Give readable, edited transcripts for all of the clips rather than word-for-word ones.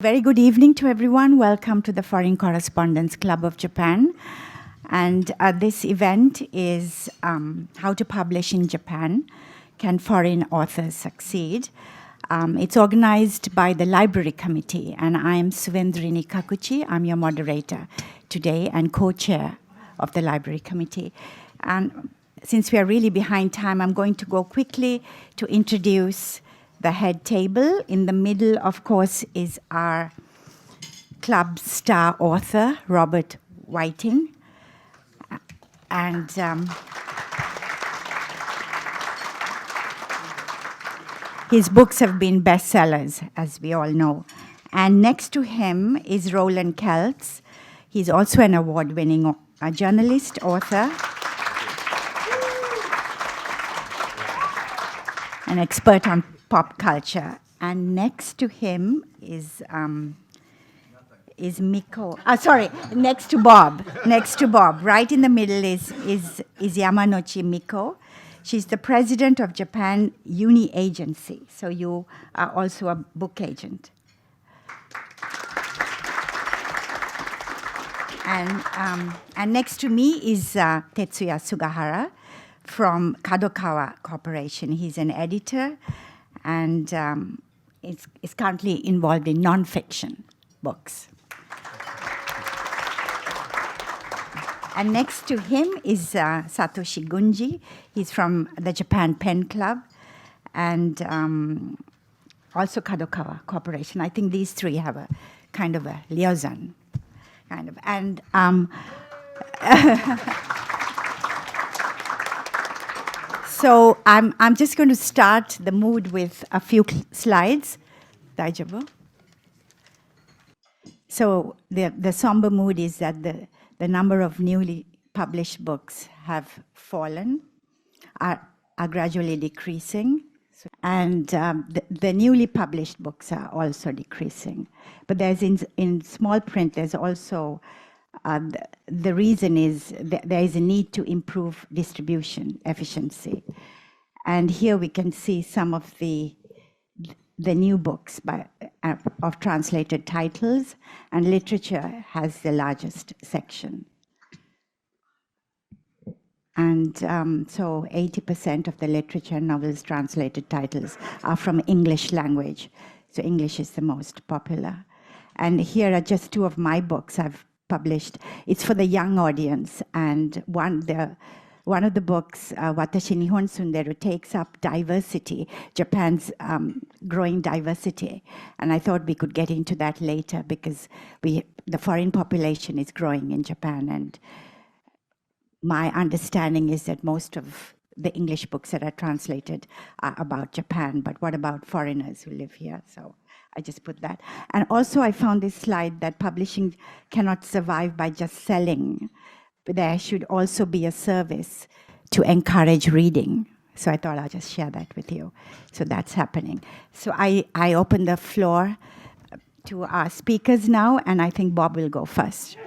Very good evening to everyone. Welcome to the Foreign Correspondents Club of Japan. And this event is How to Publish in Japan. Can Foreign Authors Succeed? It's organized by the Library Committee, and I am Suvendrini Kakuchi. I'm your moderator today and co-chair of the Library Committee. And since we are really behind time, I'm going to go quickly to introduce the head table. In the middle, of course, is our club star author, Robert Whiting. And his books have been bestsellers, as we all know. And next to him is Roland Kelts. He's also an award-winning journalist, author, an expert on pop culture. And next to him is Miko. Next to Bob. Next to Bob. Right in the middle is Yamanouchi Miko. She's the president of Japan Uni Agency. So you are also a book agent. And next to me is Tetsuya Sugahara from Kadokawa Corporation. He's an editor and is currently involved in nonfiction books. And next to him is Satoshi Gunji. He's from the Japan Pen Club and also Kadokawa Corporation. I think these three have a kind of a liaison, kind of. And so I'm just going to start the mood with a few slides. Daijabu. So the somber mood is that the number of newly published books have fallen, are gradually decreasing. And the newly published books are also decreasing. But there's in small print, there's also, the reason is there is a need to improve distribution efficiency. And here we can see some of the new books of translated titles, and literature has the largest section. And so 80% of the literature, novels, translated titles are from English language. So English is the most popular. And here are just two of my books I've published. It's for the young audience. And one of the books, Watashi Nihon Sunderu, takes up diversity, Japan's growing diversity. And I thought we could get into that later because the foreign population is growing in Japan. And my understanding is that most of the English books that are translated are about Japan, but what about foreigners who live here? So I just put that. And also I found this slide that publishing cannot survive by just selling. But there should also be a service to encourage reading. So I thought I'll just share that with you. So that's happening. So I open the floor to our speakers now, and I think Bob will go first.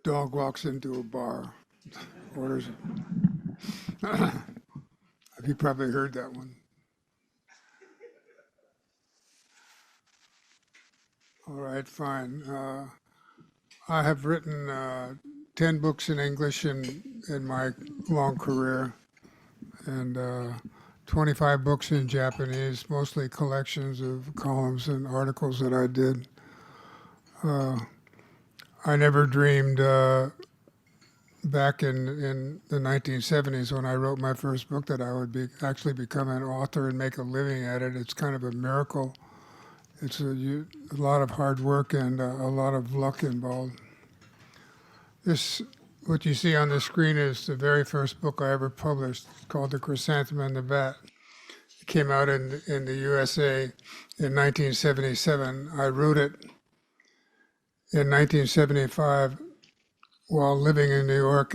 Dog walks into a bar, orders. You probably heard that one. All right, fine. I have written 10 books in English in my long career, and 25 books in Japanese, mostly collections of columns and articles that I did. I never dreamed back in the 1970s when I wrote my first book that I would actually become an author and make a living at it. It's kind of a miracle. It's a lot of hard work and a lot of luck involved. What you see on the screen is the very first book I ever published. It's called The Chrysanthemum and the Bat. It came out in the USA in 1977. I wrote it in 1975 while living in New York.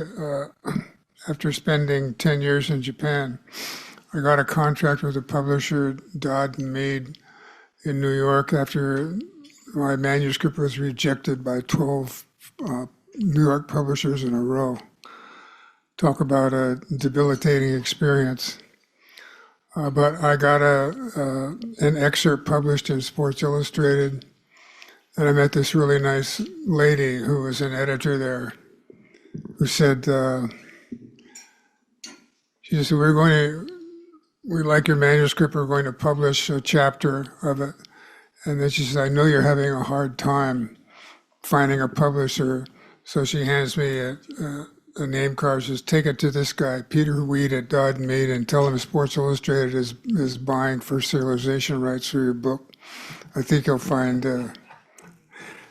After spending 10 years in Japan, I got a contract with a publisher, Dodd and Mead, in New York after my manuscript was rejected by 12 New York publishers in a row. talk about a debilitating experience. But I got an excerpt published in Sports Illustrated, and I met this really nice lady who was an editor there, who said, she said, we like your manuscript, we're going to publish a chapter of it. And then she said, I know you're having a hard time finding a publisher. So she hands me a name card, says, take it to this guy, Peter Weed at Dodd and Mead, and tell him Sports Illustrated is buying first serialization rights for your book. I think you'll find,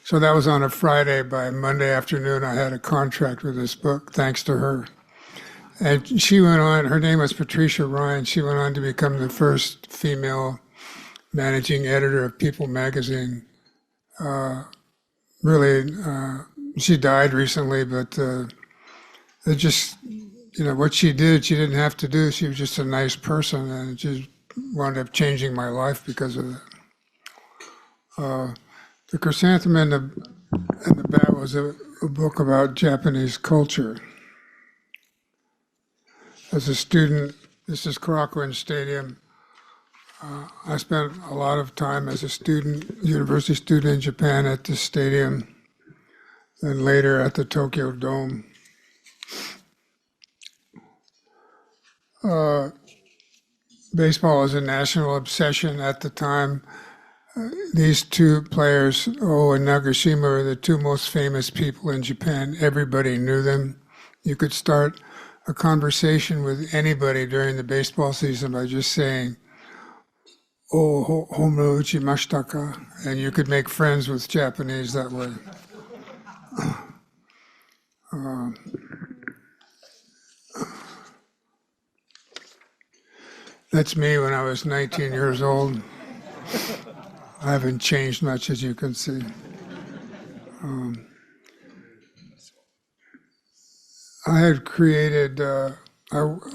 so that was on a Friday. By Monday afternoon, I had a contract with this book, thanks to her. And she went on, her name was Patricia Ryan. She went on to become the first female managing editor of People magazine. She died recently, but it just, what she did, she didn't have to do. She was just a nice person, and it just wound up changing my life because of it. The Chrysanthemum and the Bat was a book about Japanese culture. As a student, this is Korakuen Stadium. I spent a lot of time as a student, university student in Japan at this stadium, and later at the Tokyo Dome. Baseball was a national obsession at the time. These two players, Oh and Nagashima, were the two most famous people in Japan. Everybody knew them. You could start a conversation with anybody during the baseball season by just saying, "Oh, homerun uchimashita ka?" And you could make friends with Japanese that way. That's me when I was 19 years old. I haven't changed much, as you can see. I had created, I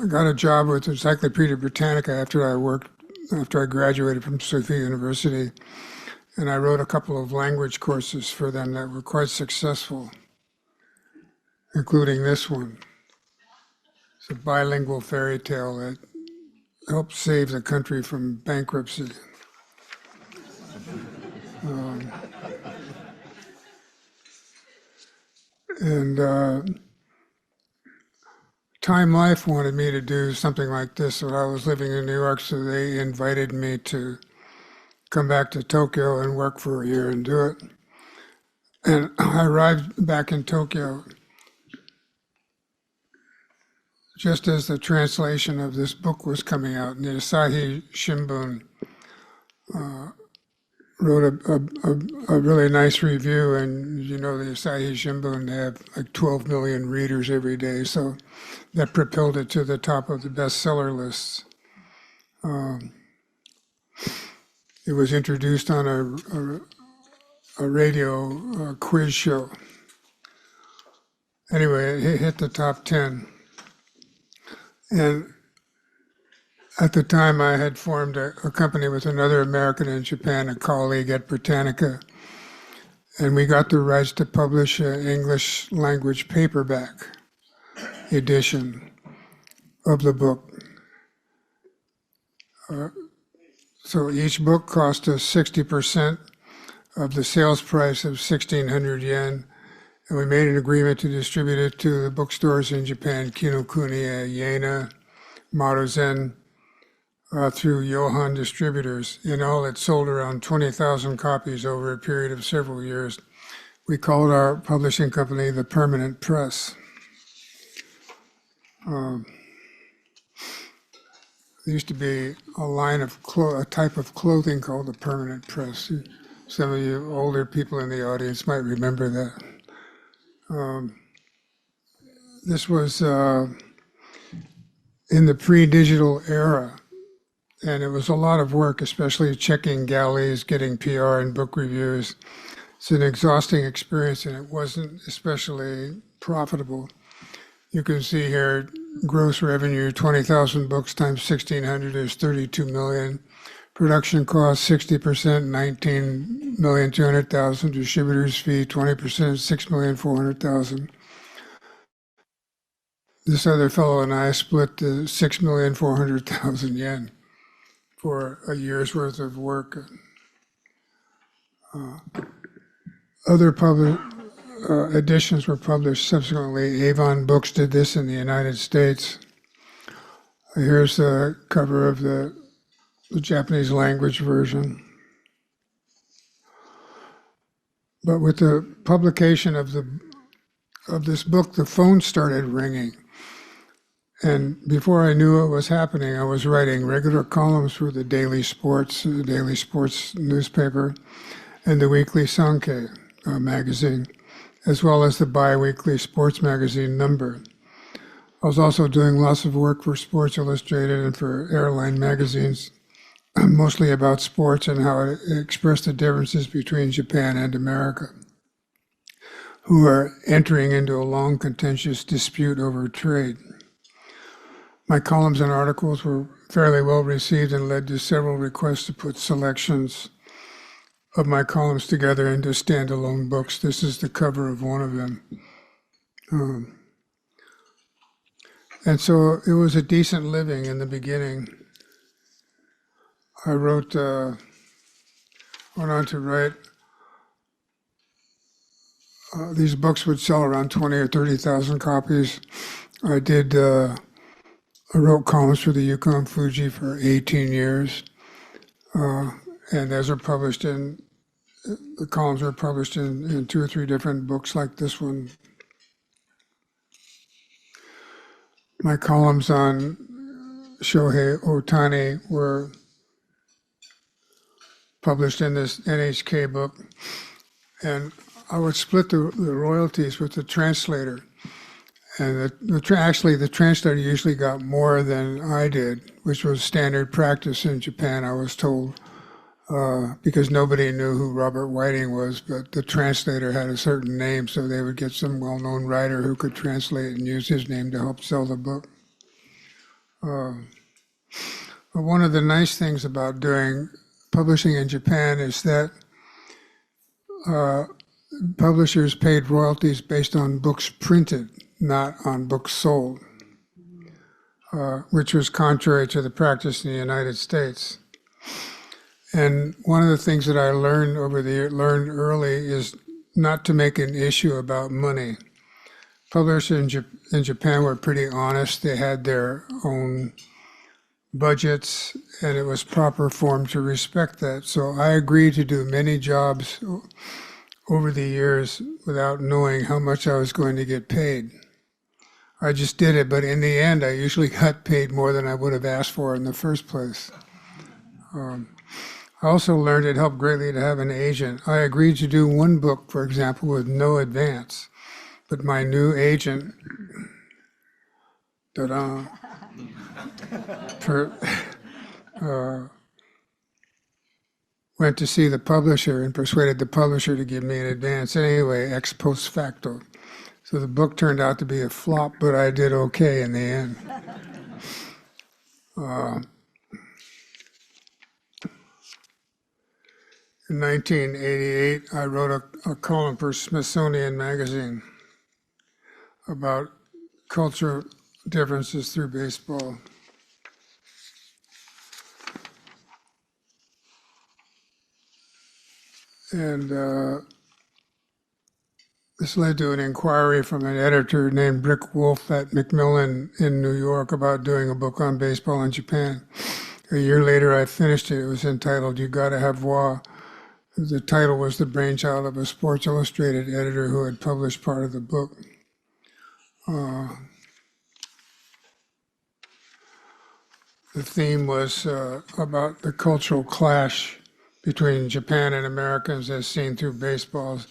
got a job with Encyclopedia Britannica after I graduated from Sophia University, and I wrote a couple of language courses for them that were quite successful, including this one. It's a bilingual fairy tale that helped save the country from bankruptcy. Time Life wanted me to do something like this when I was living in New York, so they invited me to come back to Tokyo and work for a year and do it. And I arrived back in Tokyo just as the translation of this book was coming out, and the Asahi Shimbun wrote a really nice review, and the Asahi Shimbun, they have like 12 million readers every day, so that propelled it to the top of the bestseller lists. It was introduced on a radio quiz show. Anyway, it hit the top 10. And at the time, I had formed a company with another American in Japan, a colleague at Britannica, and we got the rights to publish an English language paperback edition of the book. So each book cost us 60% of the sales price of 1,600 yen, and we made an agreement to distribute it to the bookstores in Japan, Kinokuniya, Yena, Maruzen, through Johan distributors. In all, it sold around 20,000 copies over a period of several years. We called our publishing company the Permanent Press. There used to be a line of a type of clothing called the Permanent Press. Some of you older people in the audience might remember that. This was in the pre-digital era, and it was a lot of work, especially checking galleys, getting PR and book reviews. It's an exhausting experience, and it wasn't especially profitable. You can see here, gross revenue, 20,000 books times 1,600 is 32 million. Production cost, 60%, 19,200,000. Distributors fee, 20%, 6,400,000. this other fellow and I split the 6,400,000 yen for a year's worth of work. Other editions were published subsequently. Avon Books did this in the United States. Here's the cover of the Japanese language version. But with the publication of this book, the phone started ringing. And before I knew what was happening, I was writing regular columns for the daily sports newspaper, and the weekly Sankei magazine, as well as the bi-weekly sports magazine Number. I was also doing lots of work for Sports Illustrated and for airline magazines, mostly about sports and how it expressed the differences between Japan and America, who are entering into a long, contentious dispute over trade. My columns and articles were fairly well received and led to several requests to put selections of my columns together into standalone books. This is the cover of one of them. And so it was a decent living in the beginning. I went on to write. These books would sell around 20 or 30,000 copies. I wrote columns for the Yukon Fuji for 18 years. And those are published the columns are published in 2 or 3 different books like this one. My columns on Shohei Ohtani were published in this NHK book, and I would split the royalties with the translator. And actually, the translator usually got more than I did, which was standard practice in Japan, I was told, because nobody knew who Robert Whiting was, but the translator had a certain name, so they would get some well-known writer who could translate and use his name to help sell the book. But one of the nice things about publishing in Japan is that publishers paid royalties based on books printed, not on books sold, which was contrary to the practice in the United States. And one of the things that I learned early is not to make an issue about money. Publishers in Japan were pretty honest. They had their own budgets, and it was proper form to respect that. So I agreed to do many jobs over the years without knowing how much I was going to get paid. I just did it, but in the end, I usually got paid more than I would have asked for in the first place. I also learned it helped greatly to have an agent. I agreed to do one book, for example, with no advance, but my new agent, went to see the publisher and persuaded the publisher to give me an advance anyway, ex post facto. So the book turned out to be a flop, but I did okay in the end. In 1988, I wrote a column for Smithsonian Magazine about cultural differences through baseball. And this led to an inquiry from an editor named Rick Wolf at Macmillan in New York about doing a book on baseball in Japan. A year later, I finished it. It was entitled You Gotta Have Wa. The title was the brainchild of a Sports Illustrated editor who had published part of the book. The theme was about the cultural clash between Japan and Americans as seen through baseballs.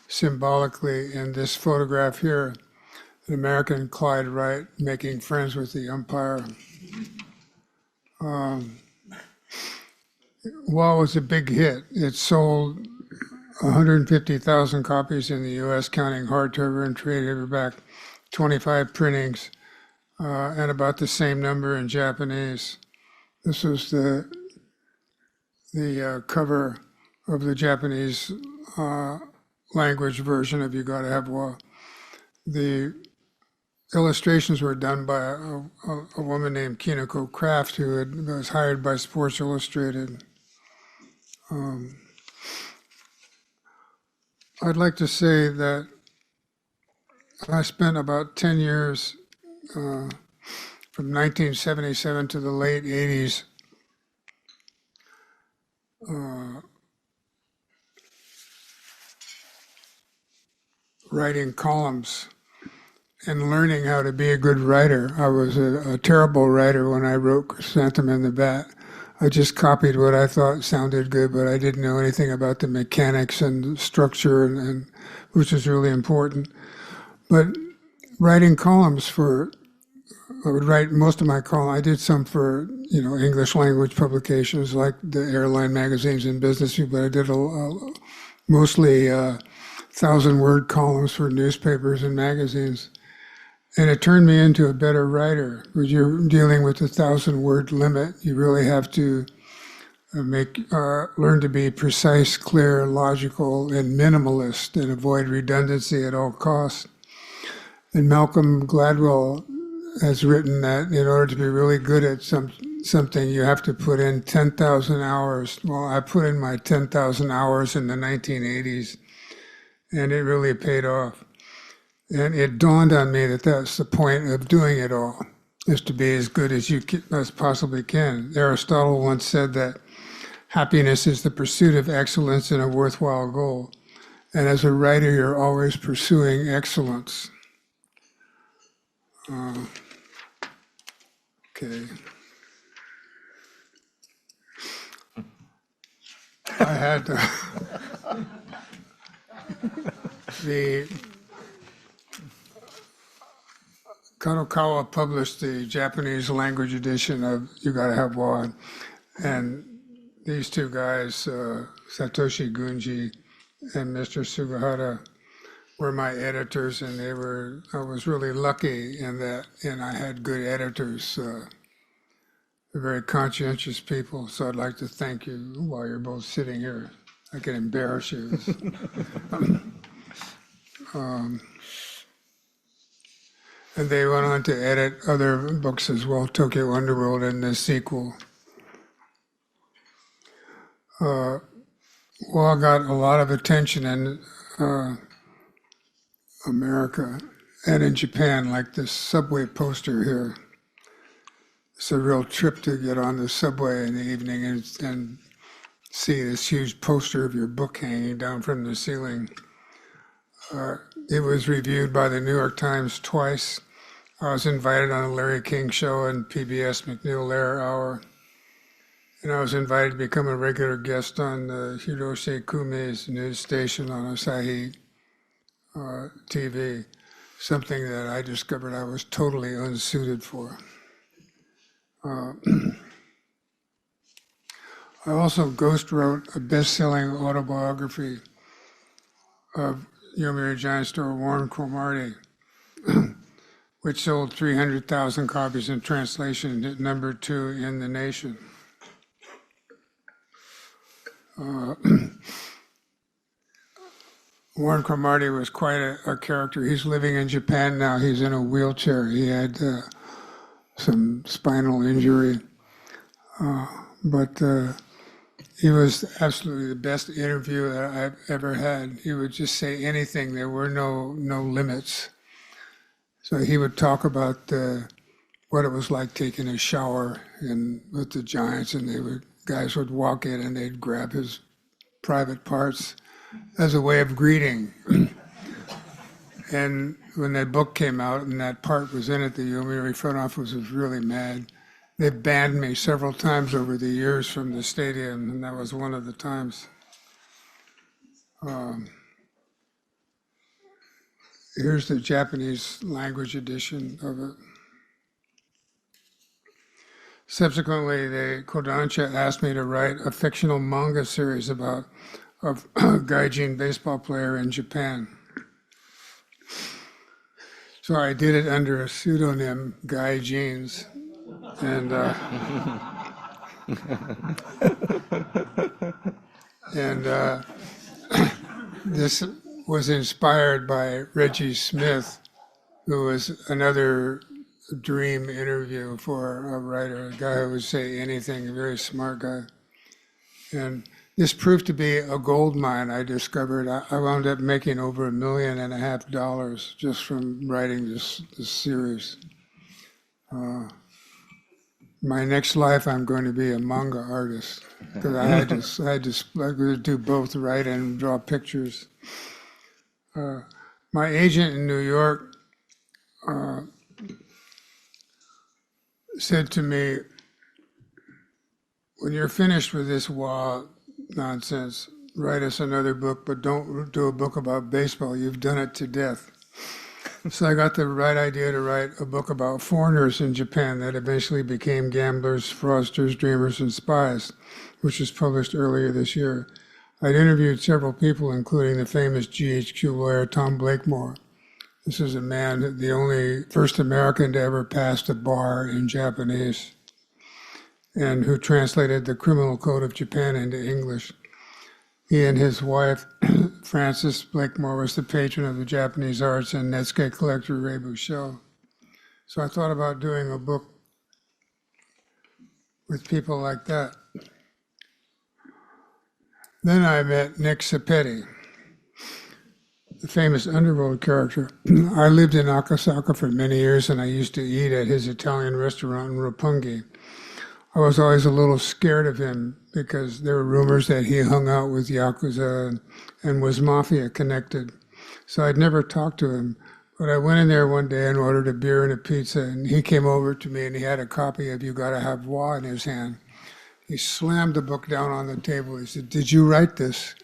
Symbolically, in this photograph here, an American, Clyde Wright, making friends with the umpire. Wall was a big hit. It sold 150,000 copies in the U.S., counting hardcover and trade paperback, 25 printings, and about the same number in Japanese. This was the cover of the Japanese language version of You Gotta Have Wa. illustrations were done by a woman named Kiniko Kraft, who was hired by Sports Illustrated. I'd like to say that I spent about 10 years from 1977 to the late 80s writing columns and learning how to be a good writer. I was a terrible writer when I wrote Chrysanthemum and the Bat. I just copied what I thought sounded good, but I didn't know anything about the mechanics and structure, and which was really important. But writing columns I would write most of my columns. I did some for, English language publications like the airline magazines and Business Week, but I did mostly 1,000-word columns for newspapers and magazines. And it turned me into a better writer. When you're dealing with the 1,000-word limit, you really have to learn to be precise, clear, logical, and minimalist, and avoid redundancy at all costs. And Malcolm Gladwell has written that in order to be really good at something, you have to put in 10,000 hours. Well, I put in my 10,000 hours in the 1980s, and it really paid off. And it dawned on me that that's the point of doing it all, is to be as good as you as possibly can. Aristotle once said that happiness is the pursuit of excellence in a worthwhile goal. And as a writer, you're always pursuing excellence. Okay. I had the Kadokawa published the Japanese language edition of You Gotta Have One, and these two guys, Satoshi Gunji and Mr. Sugahara, were my editors, and I was really lucky in that, and I had good editors. They're very conscientious people, so I'd like to thank you while you're both sitting here. I can embarrass you. And they went on to edit other books as well, Tokyo Underworld and the sequel. Well, got a lot of attention in America and in Japan, like this subway poster here. It's a real trip to get on the subway in the evening and see this huge poster of your book hanging down from the ceiling. It was reviewed by the New York Times twice. I was invited on the Larry King Show and PBS McNeil Lehrer Hour. And I was invited to become a regular guest on Hiroshi Kumi's news station on Asahi TV, something that I discovered I was totally unsuited for. I also ghost wrote a best-selling autobiography of Yomiuri Giant Store Warren Cromartie, which sold 300,000 copies in translation, hit number 2 in the nation. Warren Cromartie was quite a character. He's living in Japan now. He's in a wheelchair. He had some spinal injury, but he was absolutely the best interview that I've ever had. He would just say anything. There were no limits. So he would talk about what it was like taking a shower with the Giants, and guys would walk in and they'd grab his private parts as a way of greeting. And when that book came out and that part was in it, the Yomiuri front office was really mad. They banned me several times over the years from the stadium, and that was one of the times. Here's the Japanese language edition of it. Subsequently, the Kodansha asked me to write a fictional manga series of a gaijin baseball player in Japan. So I did it under a pseudonym, Guy Jeans, and this was inspired by Reggie Smith, who was another dream interview for a writer, a guy who would say anything, a very smart guy. And this proved to be a gold mine, I discovered. I wound up making over $1.5 million just from writing this series. My next life, I'm going to be a manga artist because I had to do both, write and draw pictures. My agent in New York said to me, when you're finished with this wild nonsense, write us another book, but don't do a book about baseball. You've done it to death. So I got the right idea to write a book about foreigners in Japan that eventually became gamblers, fraudsters, dreamers, and spies, which was published earlier this year. I'd interviewed several people, including the famous GHQ lawyer Tom Blakemore. This is a man, the only first American to ever pass a bar in Japanese, and who translated the Criminal Code of Japan into English. He and his wife, Frances Blakemore, was the patron of the Japanese arts and Netsuke collector Ray Bushell. So I thought about doing a book with people like that. Then I met Nick Sapetti, the famous underworld character. I lived in Akasaka for many years, and I used to eat at his Italian restaurant in Roppongi. I was always a little scared of him because there were rumors that he hung out with Yakuza and was mafia connected. So I'd never talked to him. But I went in there one day and ordered a beer and a pizza, and he came over to me and he had a copy of You Gotta Have Wa in his hand. He slammed the book down on the table. He said, "Did you write this?"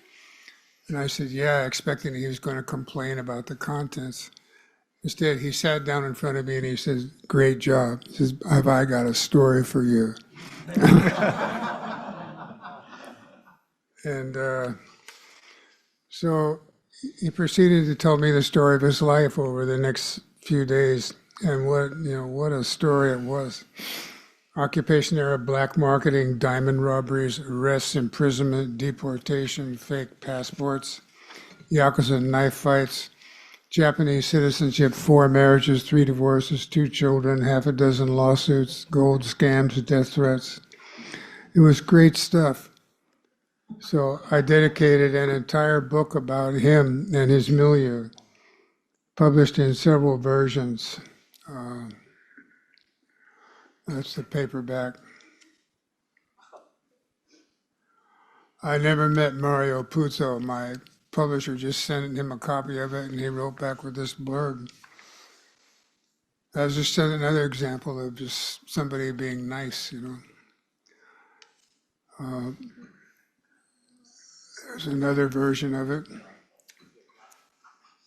And I said, "Yeah," expecting he was going to complain about the contents. Instead, he sat down in front of me and he says, "Great job." He says, "Have I got a story for you?" And so he proceeded to tell me the story of his life over the next few days, and what a story it was. Occupation era black marketing, diamond robberies, arrests, imprisonment, deportation, fake passports, Yakuza knife fights, Japanese citizenship, 4 marriages, 3 divorces, 2 children, half a dozen lawsuits, gold scams, death threats. It was great stuff. So I dedicated an entire book about him and his milieu, published in several versions. That's the paperback. I never met Mario Puzo. My publisher just sent him a copy of it, and he wrote back with this blurb. That was just another example of just somebody being nice, There's another version of it.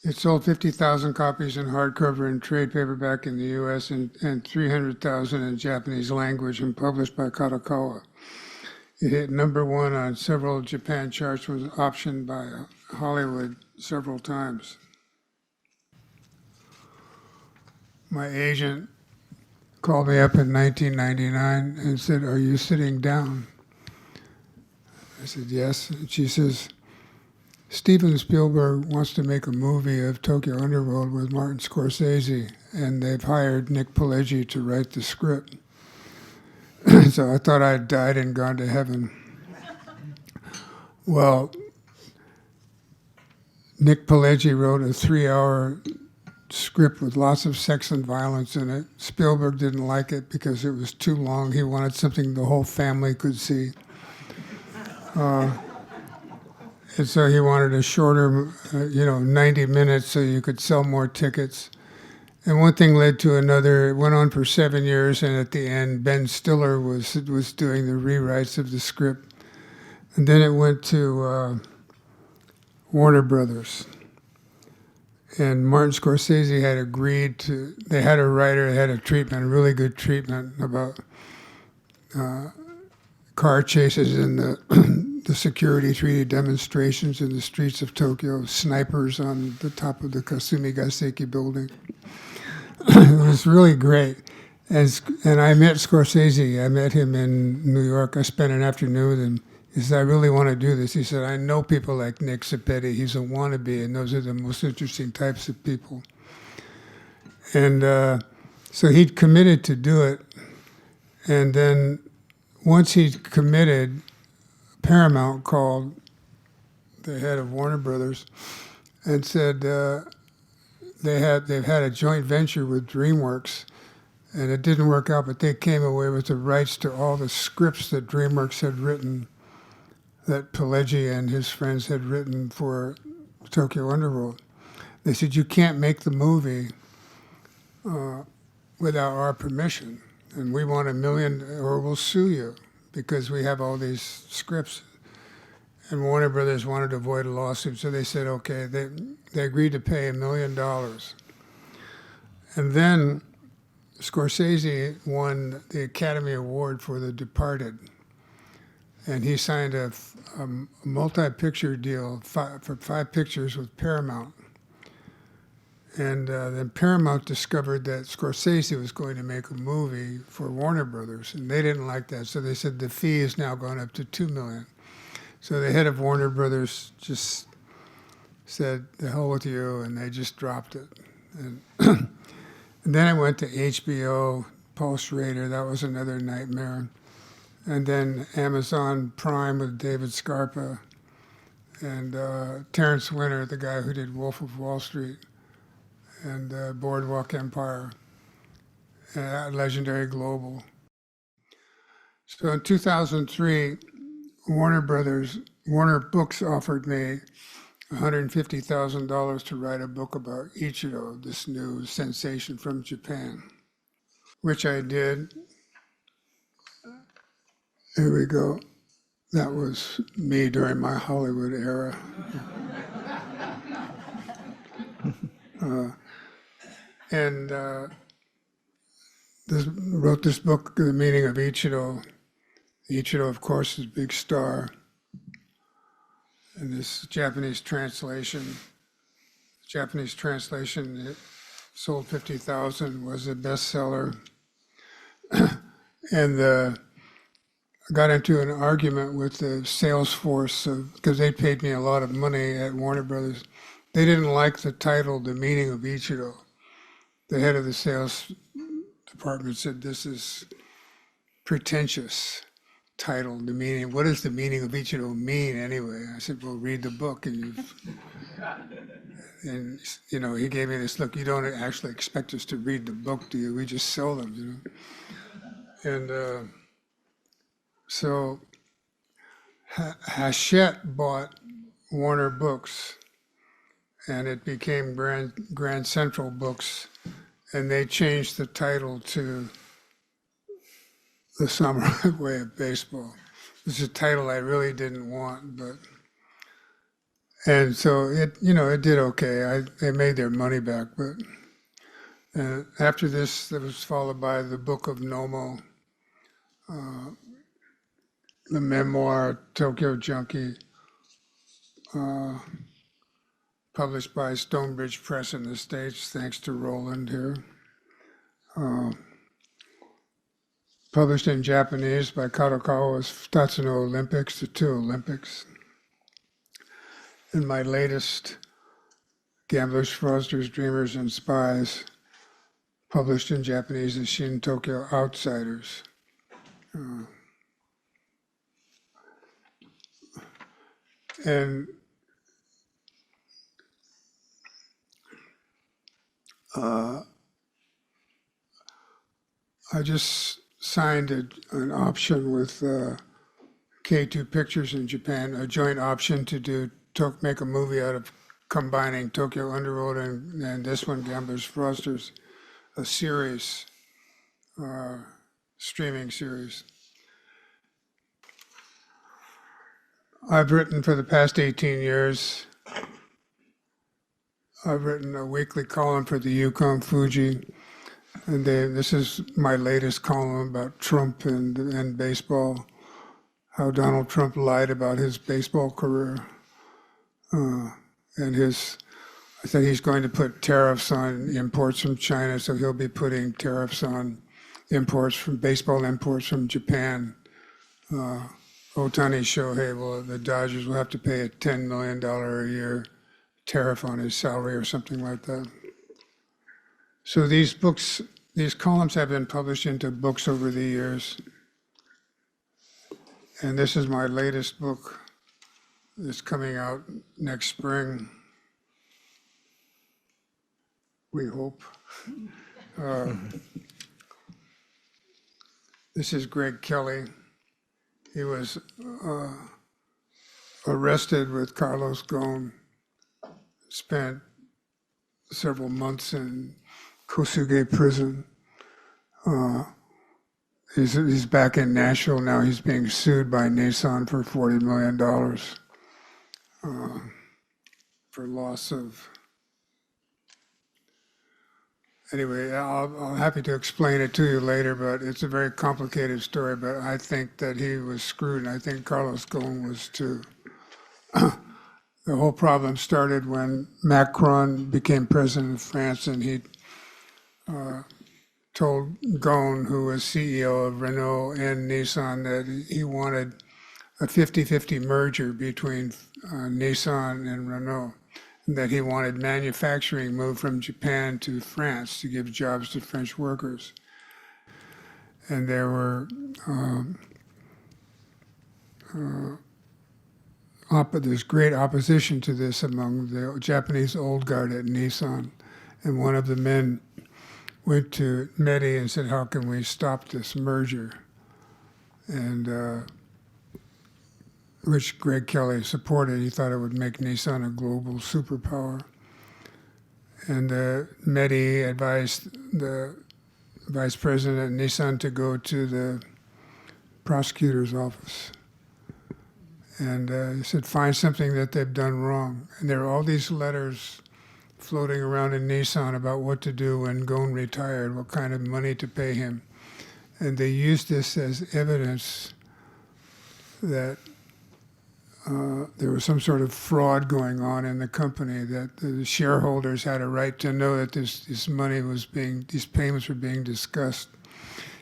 It sold 50,000 copies in hardcover and trade paperback in the US and 300,000 in Japanese language and published by Kadokawa. It hit #1 on several Japan charts, was optioned by Hollywood several times. My agent called me up in 1999 and said, "Are you sitting down?" I said, "Yes." And she says, "Steven Spielberg wants to make a movie of Tokyo Underworld with Martin Scorsese, and they've hired Nick Pileggi to write the script." So I thought I'd died and gone to heaven. Well, Nick Pileggi wrote a 3-hour script with lots of sex and violence in it. Spielberg didn't like it because it was too long. He wanted something the whole family could see. And so he wanted a shorter, 90 minutes so you could sell more tickets. And one thing led to another. It went on for 7 years, and at the end, Ben Stiller was doing the rewrites of the script. And then it went to Warner Brothers. And Martin Scorsese had agreed to, they had a writer, had a treatment, a really good treatment about car chases and the security treaty demonstrations in the streets of Tokyo, snipers on the top of the Kasumi Gaseki building. It was really great. And I met Scorsese. I met him in New York. I spent an afternoon with him. He said, "I really want to do this." He said, "I know people like Nick Sapetti. He's a wannabe, and those are the most interesting types of people." And so he'd committed to do it. And then once he'd committed, Paramount called the head of Warner Brothers and said they've had a joint venture with DreamWorks, and it didn't work out, but they came away with the rights to all the scripts that DreamWorks had written, that Pileggi and his friends had written for Tokyo Underworld. They said, you can't make the movie without our permission, and we want $1 million or we'll sue you because we have all these scripts. And Warner Brothers wanted to avoid a lawsuit, so they said, okay, they agreed to pay $1 million. And then Scorsese won the Academy Award for The Departed, and he signed a multi-picture deal for 5 pictures with Paramount. And then Paramount discovered that Scorsese was going to make a movie for Warner Brothers, and they didn't like that, so they said the fee is now going up to $2 million. So the head of Warner Brothers just said, the hell with you, and they just dropped it. And, and then I went to HBO, Paul Schrader, that was another nightmare. And then Amazon Prime with David Scarpa, and Terrence Winter, the guy who did Wolf of Wall Street, and Boardwalk Empire, and Legendary Global. So in 2003, Warner Books offered me $150,000 to write a book about Ichiro, this new sensation from Japan, which I did. Here we go. That was me during my Hollywood era. Wrote this book, The Meaning of Ichiro. Ichiro, of course, is a big star. And this Japanese translation, it sold 50,000, was a bestseller. And I got into an argument with the sales force because they paid me a lot of money at Warner Brothers. They didn't like the title, The Meaning of Ichiro. The head of the sales department said, this is pretentious title, the meaning. What does the meaning of Ichiro mean anyway? I said, well, read the book. And he gave me this look, you don't actually expect us to read the book, do you? We just sell them, And so Hachette bought Warner Books, and it became Grand Central Books, and they changed the title to The Samurai Way of Baseball. It's a title I really didn't want, and so it did okay. They made their money back, but after this, it was followed by the Book of Nomo, the memoir Tokyo Junkie, published by Stonebridge Press in the States, thanks to Roland here. Published in Japanese by Kadokawa's Tatsuno Olympics, the 2 Olympics. And my latest, Gamblers, Fraudsters, Dreamers, and Spies, published in Japanese as Shin Tokyo Outsiders. And I just signed an option with K2 Pictures in Japan, a joint option to make a movie out of combining Tokyo Underworld and this one, Gamblers, Fraudsters, a series, streaming series. I've written for the past 18 years. I've written a weekly column for the Yukon Fuji, and this is my latest column about Trump and baseball, how Donald Trump lied about his baseball career, I said he's going to put tariffs on imports from China, so he'll be putting tariffs on baseball imports from Japan. Otani Shohei, the Dodgers will have to pay a $10 million a year tariff on his salary or something like that. So these books, these columns have been published into books over the years. And this is my latest book that's coming out next spring, we hope. This is Greg Kelly. He was arrested with Carlos Ghosn, spent several months in Kosuge prison. He's back in Nashville now. He's being sued by Nissan for $40 million for loss of. Anyway, I'm happy to explain it to you later, but it's a very complicated story. But I think that he was screwed, and I think Carlos Ghosn was too. The whole problem started when Macron became president of France, and he told Ghosn, who was CEO of Renault and Nissan, that he wanted a 50-50 merger between Nissan and Renault, and that he wanted manufacturing moved from Japan to France to give jobs to French workers. And there were there's great opposition to this among the Japanese old guard at Nissan. And one of the men went to Mehdi and said, how can we stop this merger? And which Greg Kelly supported. He thought it would make Nissan a global superpower. And Mehdi advised the vice president at Nissan to go to the prosecutor's office. And he said, find something that they've done wrong. And there are all these letters floating around in Nissan about what to do when Ghosn retired, what kind of money to pay him. And they used this as evidence that there was some sort of fraud going on in the company, that the shareholders had a right to know that this money was these payments were being discussed.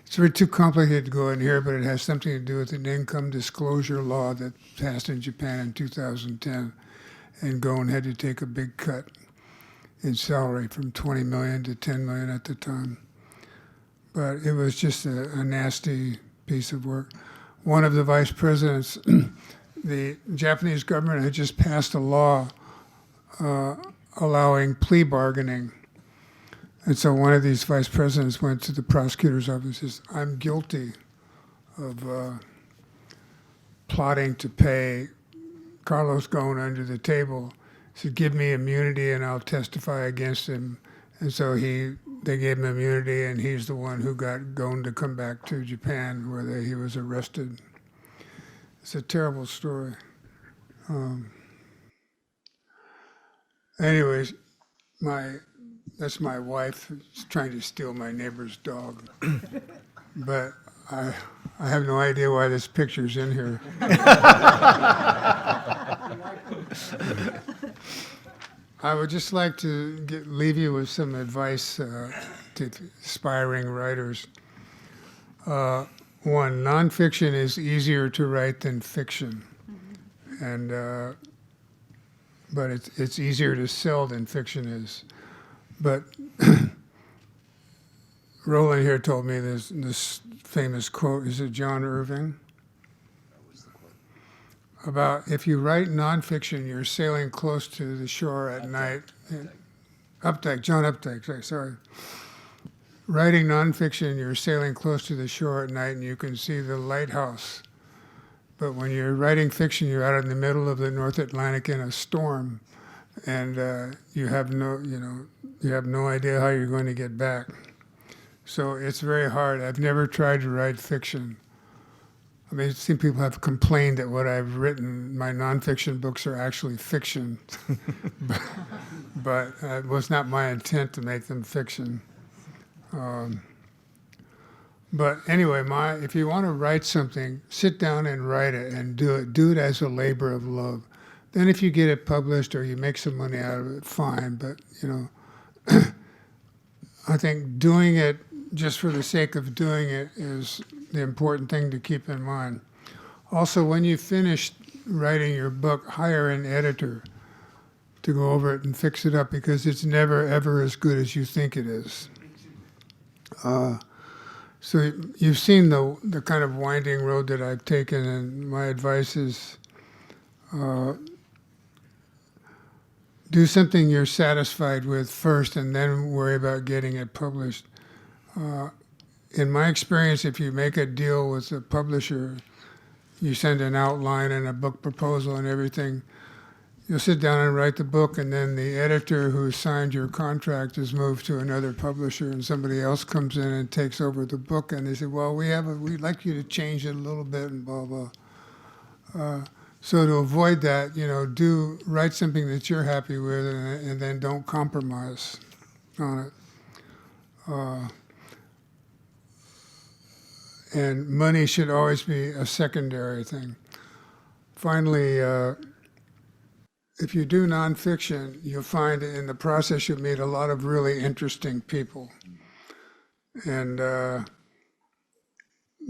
It's very too complicated to go in here, but it has something to do with an income disclosure law that passed in Japan in 2010, and Ghosn had to take a big cut in salary from 20 million to 10 million at the time. But it was just a nasty piece of work. One of the vice presidents, the Japanese government had just passed a law allowing plea bargaining. And so one of these vice presidents went to the prosecutor's office and says, I'm guilty of plotting to pay Carlos Ghosn under the table. He said, give me immunity and I'll testify against him. And so they gave him immunity, and he's the one who got Ghosn to come back to Japan, where he was arrested. It's a terrible story. Anyways, that's my wife trying to steal my neighbor's dog. But I have no idea why this picture's in here. I would just like to leave you with some advice to aspiring writers. One, nonfiction is easier to write than fiction, and but it's easier to sell than fiction is. But Roland here told me this famous quote. Is it John Irving? About if you write nonfiction, you're sailing close to the shore at night. John Updike, sorry. Writing nonfiction, you're sailing close to the shore at night and you can see the lighthouse. But when you're writing fiction, you're out in the middle of the North Atlantic in a storm, and you have no idea how you're going to get back. So it's very hard. I've never tried to write fiction. I mean, I've seen people have complained that what I've written, my nonfiction books are actually fiction, but it was not my intent to make them fiction. But anyway, if you want to write something, sit down and write it and do it. Do it as a labor of love. Then if you get it published or you make some money out of it, fine. But, I think doing it just for the sake of doing it is the important thing to keep in mind. Also, when you finish writing your book, hire an editor to go over it and fix it up, because it's never, ever as good as you think it is. So you've seen the kind of winding road that I've taken, and my advice is do something you're satisfied with first and then worry about getting it published. In my experience, if you make a deal with a publisher, you send an outline and a book proposal and everything, you'll sit down and write the book, and then the editor who signed your contract is moved to another publisher, and somebody else comes in and takes over the book, and they say, well, we'd like you to change it a little bit, and blah, blah. So to avoid that, write something that you're happy with, and then don't compromise on it. And money should always be a secondary thing. Finally, if you do nonfiction, you'll find in the process you'll meet a lot of really interesting people. And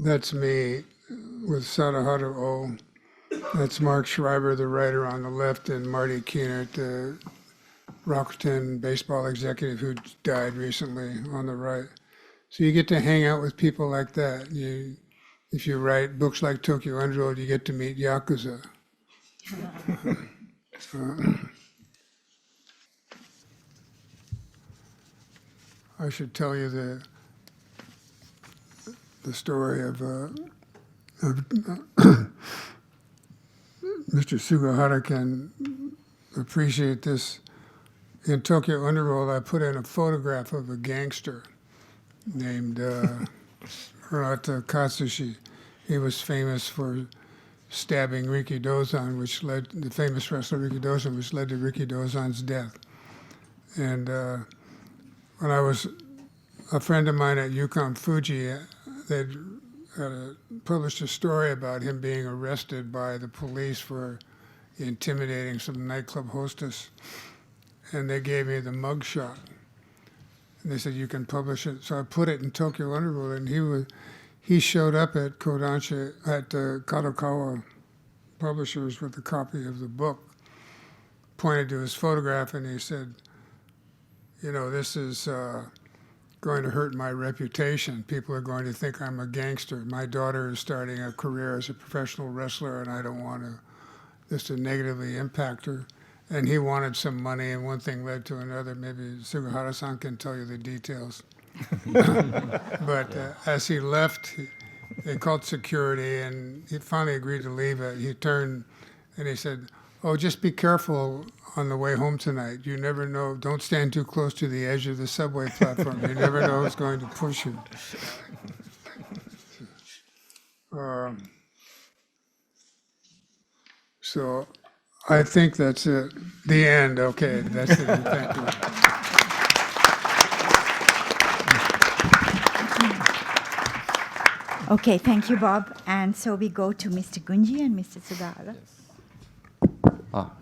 that's me with Sugahara O. That's Mark Schreiber, the writer on the left, and Marty Keenert, the Rakuten baseball executive who died recently, on the right. So you get to hang out with people like that. If you write books like Tokyo Underworld, you get to meet Yakuza. I should tell you the story of Mr. Sugahara can appreciate this. In Tokyo Underworld, I put in a photograph of a gangster named Murata Katsushi. He was famous for stabbing Riki Dozan, the famous wrestler Riki Dozan, which led to Riki Dozan's death. And when I was a friend of mine at Yukon Fuji, they'd published a story about him being arrested by the police for intimidating some nightclub hostess. And they gave me the mugshot. And they said, you can publish it. So I put it in Tokyo Underworld, and he showed up at Kodansha, at Kadokawa Publishers with a copy of the book, pointed to his photograph, and he said, this is going to hurt my reputation. People are going to think I'm a gangster. My daughter is starting a career as a professional wrestler, and I don't want this to negatively impact her. And he wanted some money, and one thing led to another. Maybe Sugahara-san can tell you the details. But as he left, they called security, and he finally agreed to leave. He turned, and he said, oh, just be careful on the way home tonight. You never know. Don't stand too close to the edge of the subway platform. You never know who's going to push you. So I think that's it. The end. Okay, that's it. Thank you. Okay, thank you, Bob. And so we go to Mr. Gunji and Mr. Sugahara.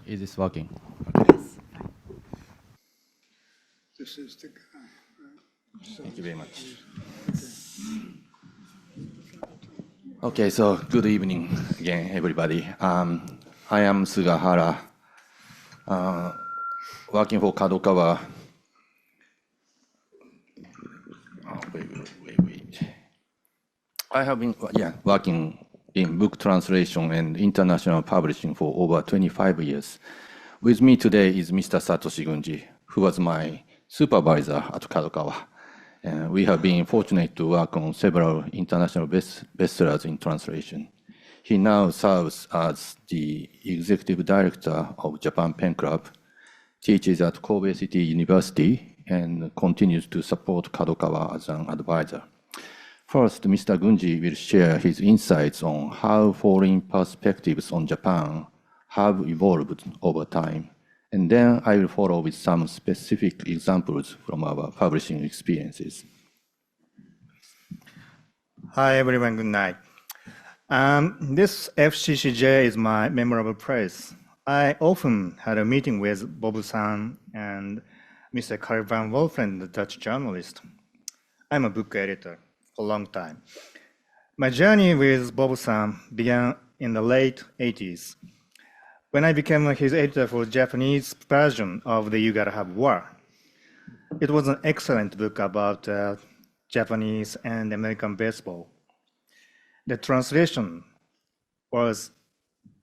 Is this working? Yes. This is the guy. Right? So, Thank you very much. Okay, so good evening again, everybody. I am Sugahara, working for Kadokawa. Wait. I have been working in book translation and international publishing for over 25 years. With me today is Mr. Satoshi Gunji, who was my supervisor at Kadokawa. We have been fortunate to work on several international bestsellers in translation. He now serves as the executive director of Japan Pen Club, teaches at Kobe City University, and continues to support Kadokawa as an advisor. First, Mr. Gunji will share his insights on how foreign perspectives on Japan have evolved over time. And then I will follow with some specific examples from our publishing experiences. Hi, everyone. Good night. This FCCJ is my memorable place. I often had a meeting with Bob-san and Mr. Karl van Wolfren, the Dutch journalist. I'm a book editor for a long time. My journey with Bob-san began in the late 80s, when I became his editor for the Japanese version of the You Gotta Have War. It was an excellent book about Japanese, and American baseball. The translation was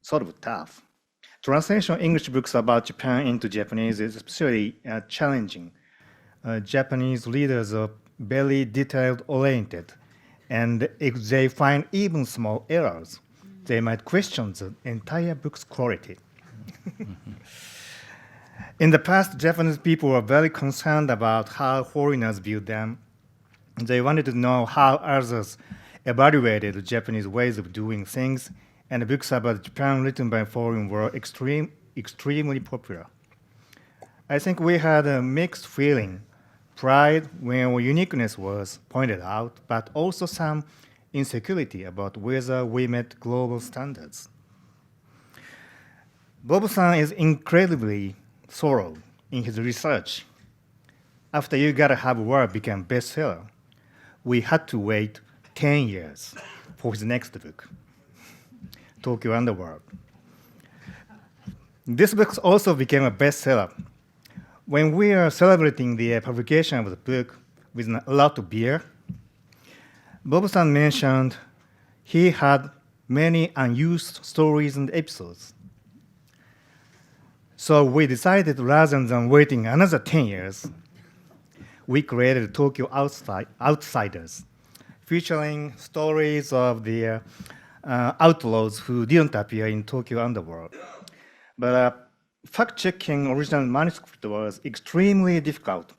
sort of tough. Translation English books about Japan into Japanese is especially challenging. Japanese readers are very detailed oriented, and if they find even small errors, they might question the entire book's quality. In the past, Japanese people were very concerned about how foreigners viewed them. They wanted to know how others evaluated Japanese ways of doing things, and the books about Japan written by foreigners were extremely popular. I think we had a mixed feeling, pride when our uniqueness was pointed out, but also some insecurity about whether we met global standards. Bob-san is incredibly thorough in his research. After You Gotta Have War became bestseller, we had to wait 10 years for his next book, Tokyo Underworld. This book also became a bestseller. When we are celebrating the publication of the book with a lot of beer, Bob-san mentioned he had many unused stories and episodes. So we decided rather than waiting another 10 years, we created Tokyo Outsiders, featuring stories of the outlaws who didn't appear in Tokyo Underworld. But fact-checking original manuscript was extremely difficult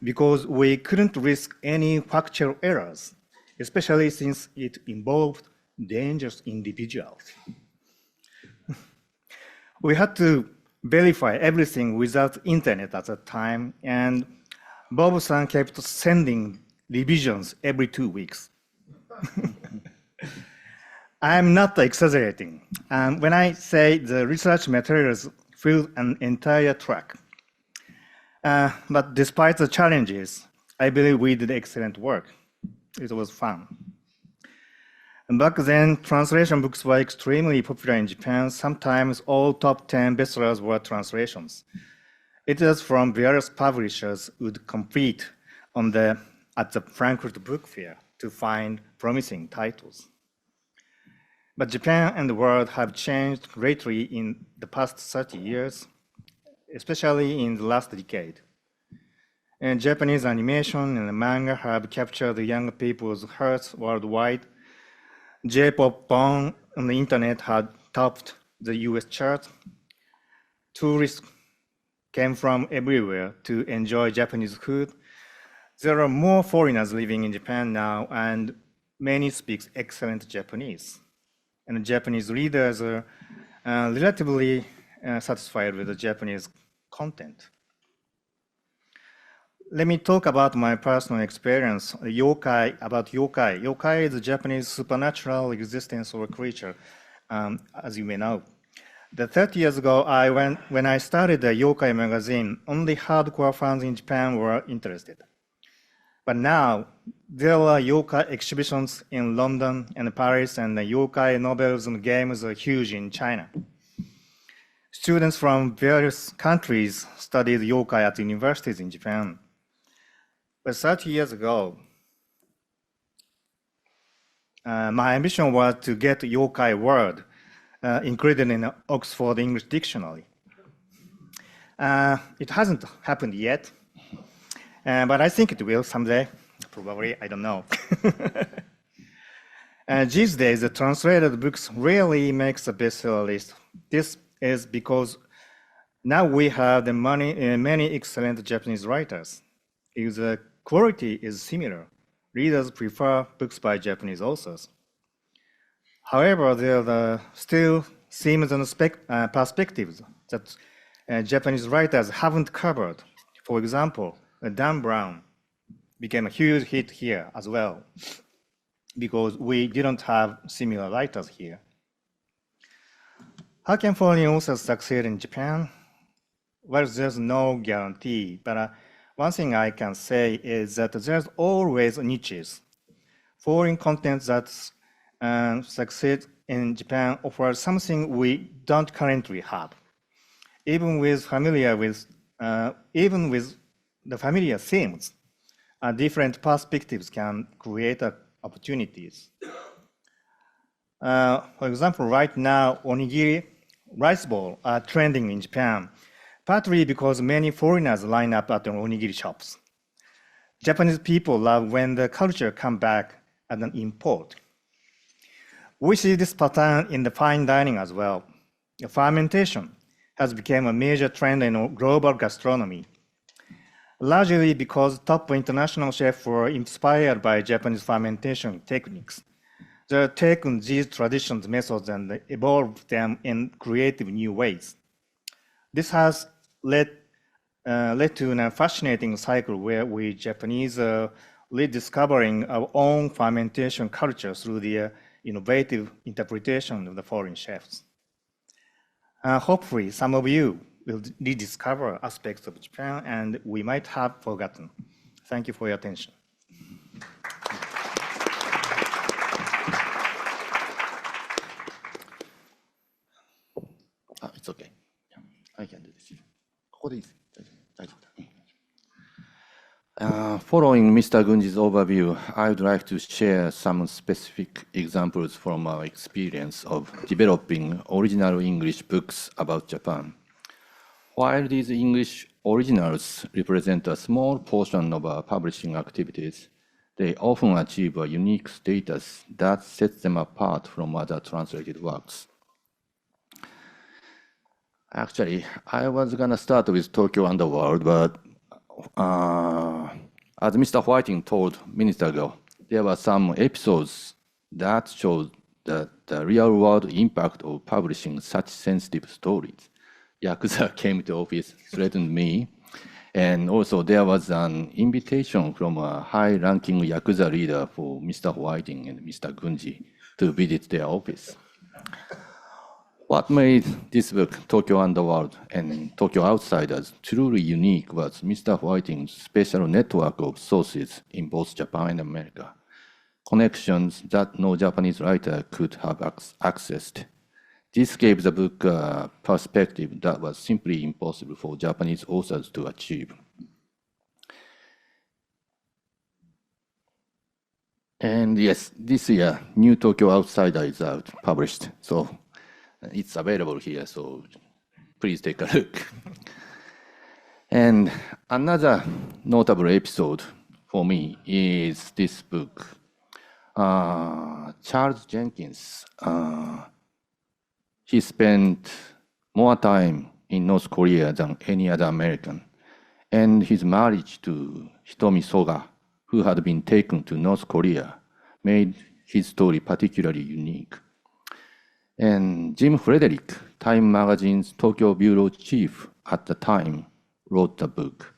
because we couldn't risk any factual errors, especially since it involved dangerous individuals. We had to verify everything without internet at that time, and Bob-san kept sending revisions every 2 weeks. I'm not exaggerating. When I say the research materials filled an entire track. But despite the challenges, I believe we did excellent work. It was fun. And back then, translation books were extremely popular in Japan. Sometimes all top 10 bestsellers were translations. Editors from various publishers would compete at the Frankfurt Book Fair to find promising titles. But Japan and the world have changed greatly in the past 30 years, especially in the last decade. And Japanese animation and manga have captured young people's hearts worldwide. J-pop born on the internet had topped the US chart. Tourists came from everywhere to enjoy Japanese food. There are more foreigners living in Japan now, and many speak excellent Japanese. And Japanese readers are relatively satisfied with the Japanese content. Let me talk about my personal experience, yokai. Yokai is a Japanese supernatural existence or creature, as you may know. 30 years ago, when I started the yokai magazine, only hardcore fans in Japan were interested. But now, there are yokai exhibitions in London and Paris, and the yokai novels and games are huge in China. Students from various countries studied yokai at universities in Japan. But 30 years ago, my ambition was to get yokai word included in the Oxford English Dictionary. It hasn't happened yet, but I think it will someday. Probably, I don't know. These days, the translated books rarely makes the bestseller list. This is because now we have many excellent Japanese writers. If the quality is similar, readers prefer books by Japanese authors. However, there are still themes and perspectives that Japanese writers haven't covered. For example, Dan Brown became a huge hit here as well, because we didn't have similar writers here. How can foreign authors succeed in Japan? Well, there's no guarantee, but one thing I can say is that there's always niches. Foreign content that succeeds in Japan offers something we don't currently have. Even with the familiar themes, different perspectives can create opportunities. For example, right now, onigiri, rice ball are trending in Japan, partly because many foreigners line up at the onigiri shops. Japanese people love when the culture comes back as an import. We see this pattern in the fine dining as well. Fermentation has become a major trend in global gastronomy, largely because top international chefs were inspired by Japanese fermentation techniques. They have taken these traditional methods and evolved them in creative new ways. This has led to a fascinating cycle where we Japanese are rediscovering our own fermentation culture through the innovative interpretation of the foreign chefs. Hopefully, some of you will rediscover aspects of Japan and we might have forgotten. Thank you for your attention. It's okay. I can do this. ここでいいです。大丈夫だ。Following Mr. Gunji's overview, I would like to share some specific examples from our experience of developing original English books about Japan. While these English originals represent a small portion of our publishing activities, they often achieve a unique status that sets them apart from other translated works. Actually, I was going to start with Tokyo Underworld, but as Mr. Whiting told minutes ago, there were some episodes that showed the real-world impact of publishing such sensitive stories. Yakuza came to office, threatened me, and also there was an invitation from a high-ranking Yakuza leader for Mr. Whiting and Mr. Gunji to visit their office. What made this book, Tokyo Underworld and Tokyo Outsiders, truly unique was Mr. Whiting's special network of sources in both Japan and America, connections that no Japanese writer could have accessed. This gave the book a perspective that was simply impossible for Japanese authors to achieve. And yes, this year, New Tokyo Outsider is out, published. So it's available here, so please take a look. And another notable episode for me is this book. Charles Jenkins, he spent more time in North Korea than any other American. And his marriage to Hitomi Soga, who had been taken to North Korea, made his story particularly unique. And Jim Frederick, Time magazine's Tokyo bureau chief at the time, wrote the book.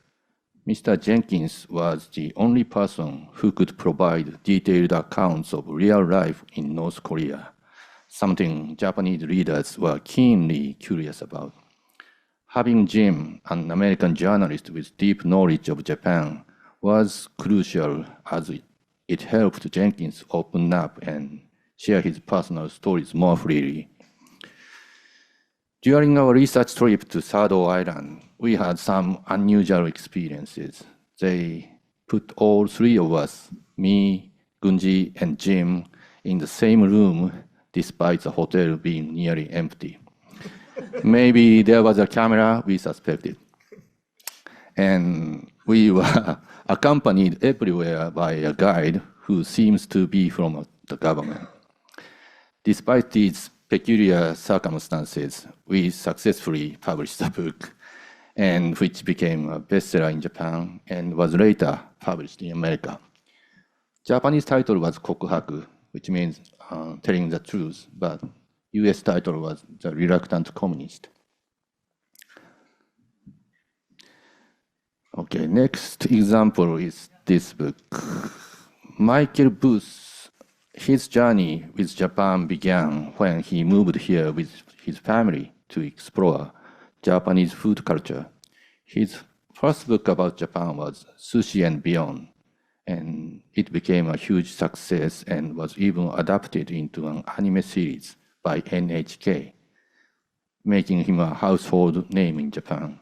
Mr. Jenkins was the only person who could provide detailed accounts of real life in North Korea, something Japanese readers were keenly curious about. Having Jim, an American journalist with deep knowledge of Japan, was crucial as it helped Jenkins open up and share his personal stories more freely. During our research trip to Sado Island, we had some unusual experiences. They put all three of us, me, Gunji, and Jim, in the same room despite the hotel being nearly empty. Maybe there was a camera, we suspected. And we were accompanied everywhere by a guide who seems to be from the government. Despite these peculiar circumstances, we successfully published the book, and which became a bestseller in Japan and was later published in America. Japanese title was Kokuhaku, which means telling the truth, but US title was The Reluctant Communist. Okay, next example is this book. Michael Booth. His journey with Japan began when he moved here with his family to explore Japanese food culture. His first book about Japan was Sushi and Beyond, and it became a huge success and was even adapted into an anime series by NHK, making him a household name in Japan.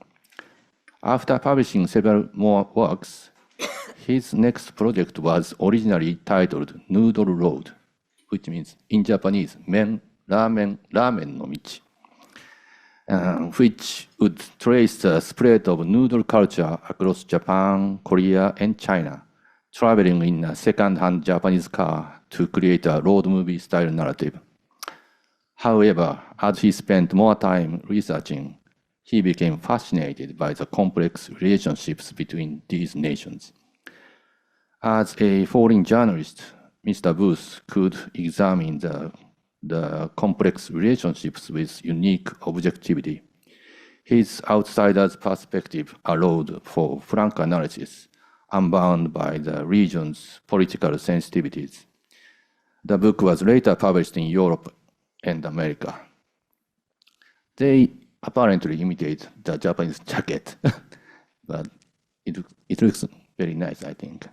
After publishing several more works, his next project was originally titled Noodle Road, which means in Japanese, ramen no michi, which would trace the spread of noodle culture across Japan, Korea, and China, traveling in a second-hand Japanese car to create a road movie-style narrative. However, as he spent more time researching, he became fascinated by the complex relationships between these nations. As a foreign journalist, Mr. Booth could examine the complex relationships with unique objectivity. His outsider's perspective allowed for frank analysis, unbound by the region's political sensitivities. The book was later published in Europe and America. They apparently imitate the Japanese jacket, but it looks very nice, I think.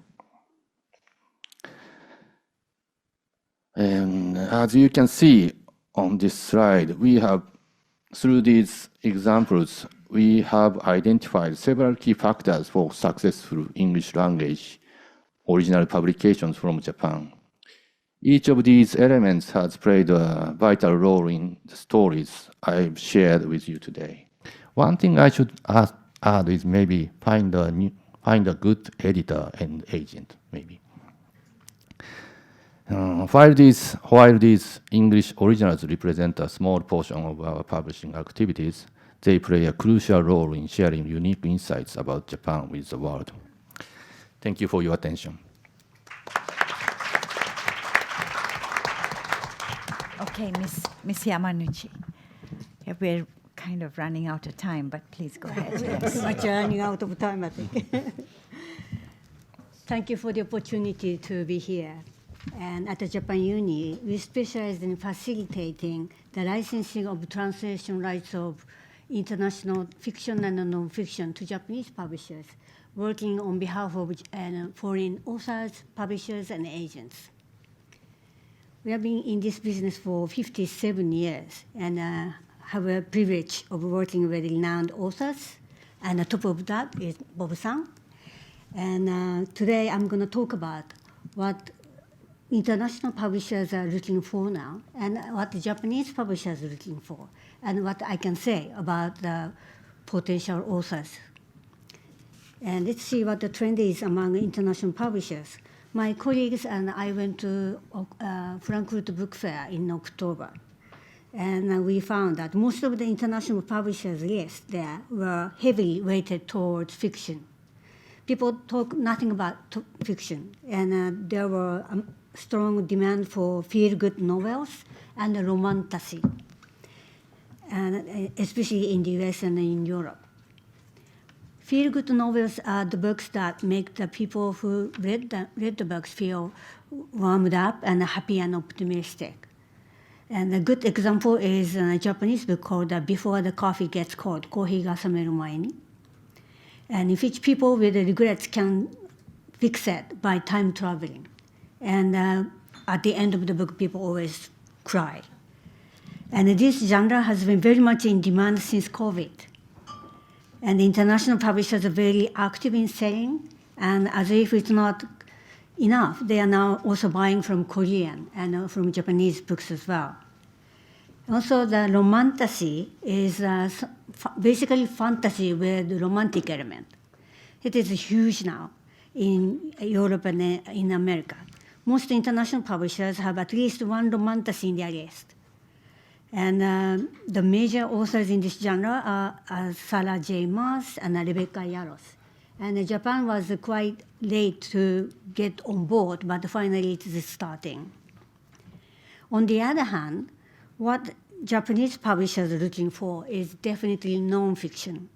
And as you can see on this slide, through these examples, we have identified several key factors for successful English language original publications from Japan. Each of these elements has played a vital role in the stories I've shared with you today. One thing I should add is maybe find a good editor and agent, maybe. While these English originals represent a small portion of our publishing activities, they play a crucial role in sharing unique insights about Japan with the world. Thank you for your attention. Okay, Miss Yamanouchi. Yeah, we're kind of running out of time, but please go ahead. Pretty much running out of time, I think. Thank you for the opportunity to be here. And at the Japan Uni, we specialize in facilitating the licensing of translation rights of international fiction and non-fiction to Japanese publishers, working on behalf of foreign authors, publishers, and agents. We have been in this business for 57 years and have a privilege of working with renowned authors. And on top of that is Bob-san. And today I'm going to talk about what international publishers are looking for now, and what the Japanese publishers are looking for, and what I can say about the potential authors. And let's see what the trend is among international publishers. My colleagues and I went to Frankfurt Book Fair in October, and we found that most of the international publishers' lists there were heavily weighted towards fiction. People talk nothing about fiction, and there were strong demand for feel-good novels and romantasy, and especially in the US and in Europe. Feel-good novels are the books that make the people who read the books feel warmed up and happy and optimistic. And a good example is a Japanese book called Before the Coffee Gets Cold, Kohi ga Sameru Mae ni, and in which people with regrets can fix it by time traveling. And at the end of the book, people always cry. And this genre has been very much in demand since COVID. And the international publishers are very active in selling. And as if it's not enough, they are now also buying from Korean and from Japanese books as well. Also, the romantasy is basically fantasy with romantic element. It is huge now in Europe and in America. Most international publishers have at least one romantasy in their list. And the major authors in this genre are Sarah J. Maas and Rebecca Yarros. And Japan was quite late to get on board, but finally it is starting. On the other hand, what Japanese publishers are looking for is definitely non-fiction.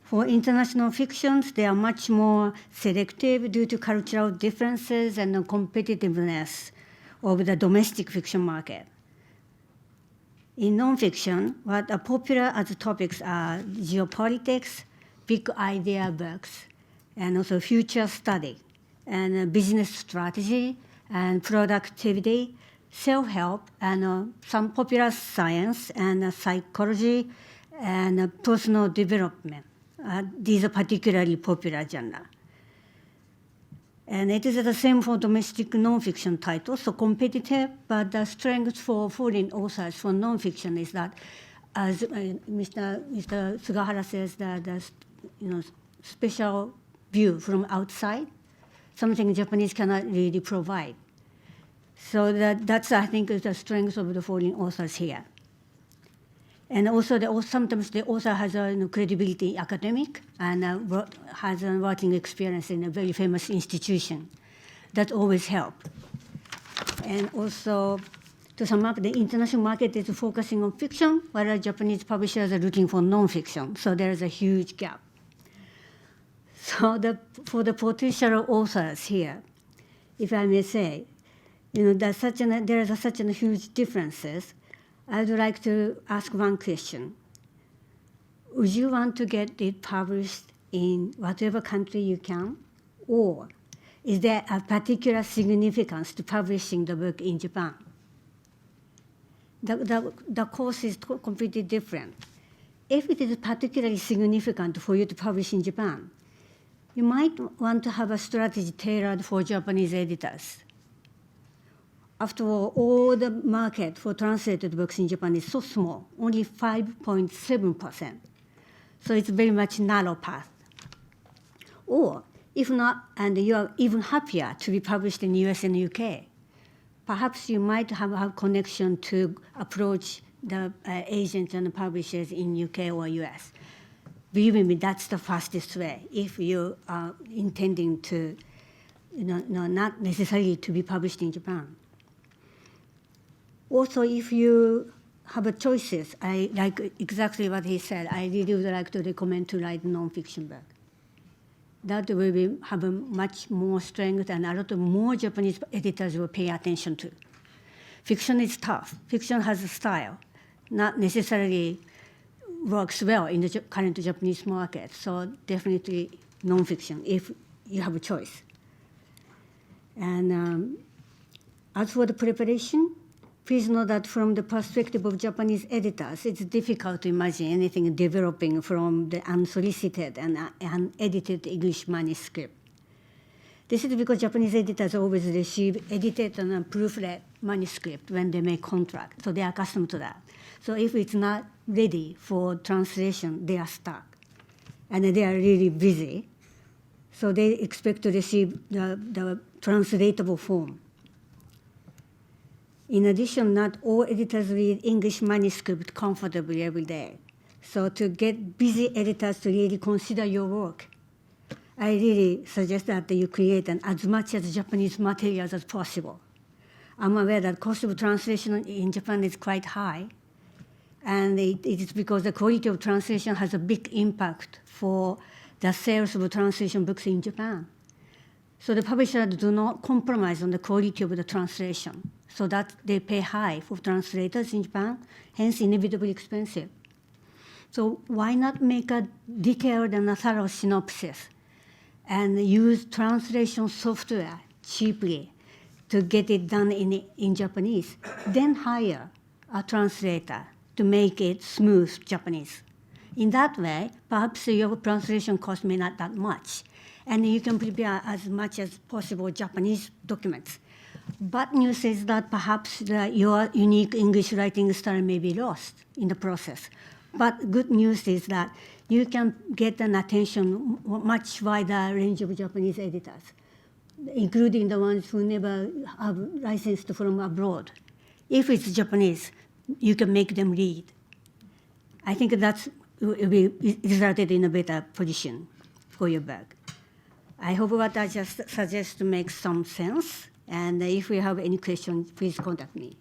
For international fictions, they are much more selective due to cultural differences and the competitiveness of the domestic fiction market. In nonfiction, what are popular as topics are geopolitics, big idea books, and also future study, and business strategy, and productivity, self-help, and some popular science, and psychology, and personal development. These are particularly popular genre. And it is the same for domestic nonfiction titles, so competitive, but the strength for foreign authors for nonfiction is that, as Mr. Sugahara says, that the special view from outside, something Japanese cannot really provide. So that's, I think, is the strength of the foreign authors here. And also, sometimes the author has a credibility academic and has a working experience in a very famous institution. That always helps. And also, to sum up, the international market is focusing on fiction, while Japanese publishers are looking for nonfiction. So there is a huge gap. So for the potential authors here, if I may say, there are such huge differences. I'd like to ask one question. Would you want to get it published in whatever country you can? Or is there a particular significance to publishing the book in Japan? The course is completely different. If it is particularly significant for you to publish in Japan, you might want to have a strategy tailored for Japanese editors. After all the market for translated books in Japan is so small, only 5.7%. So it's very much narrow path. Or if not, and you are even happier to be published in US and UK, perhaps you might have a connection to approach the agents and the publishers in UK or US. Believe me, that's the fastest way if you are intending to, not necessarily to be published in Japan. Also, if you have a choices, I like exactly what he said. I really would like to recommend to write a nonfiction book. That will have a much more strength, and a lot of more Japanese editors will pay attention to. Fiction is tough. Fiction has a style, not necessarily works well in the current Japanese market. So definitely nonfiction if you have a choice. And as for the preparation, please know that from the perspective of Japanese editors, it's difficult to imagine anything developing from the unsolicited and unedited English manuscript. This is because Japanese editors always receive edited and proofread manuscript when they make contract, so they are accustomed to that. So if it's not ready for translation, they are stuck. And they are really busy, so they expect to receive the translatable form. In addition, not all editors read English manuscript comfortably every day. So to get busy editors to really consider your work, I really suggest that you create as much as Japanese materials as possible. I'm aware that cost of translation in Japan is quite high, and it is because the quality of translation has a big impact for the sales of translation books in Japan. So the publishers do not compromise on the quality of the translation, so that they pay high for translators in Japan, hence inevitably expensive. So why not make a detailed and a thorough synopsis and use translation software cheaply to get it done in Japanese, then hire a translator to make it smooth Japanese. In that way, perhaps your translation cost may not that much, and you can prepare as much as possible Japanese documents. Bad news is that perhaps your unique English writing style may be lost in the process. But good news is that you can get an attention much wider range of Japanese editors, including the ones who never have licensed from abroad. If it's Japanese, you can make them read. I think that's will be resulted in a better position for your book. I hope what I just suggest makes some sense. And if you have any questions, please contact me.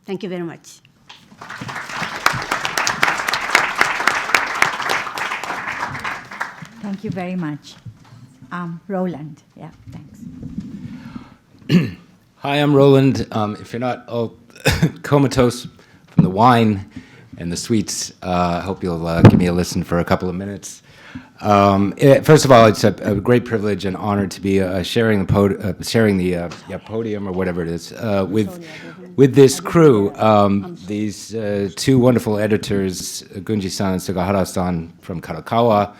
Thank you very much. Thank you very much. Roland, yeah, thanks. Hi, I'm Roland. If you're not comatose from the wine and the sweets, I hope you'll give me a listen for a couple of minutes. First of all, it's a great privilege and honor to be sharing the podium or whatever it is with this crew. These two wonderful editors, Gunji-san and Sugahara-san from Kadokawa,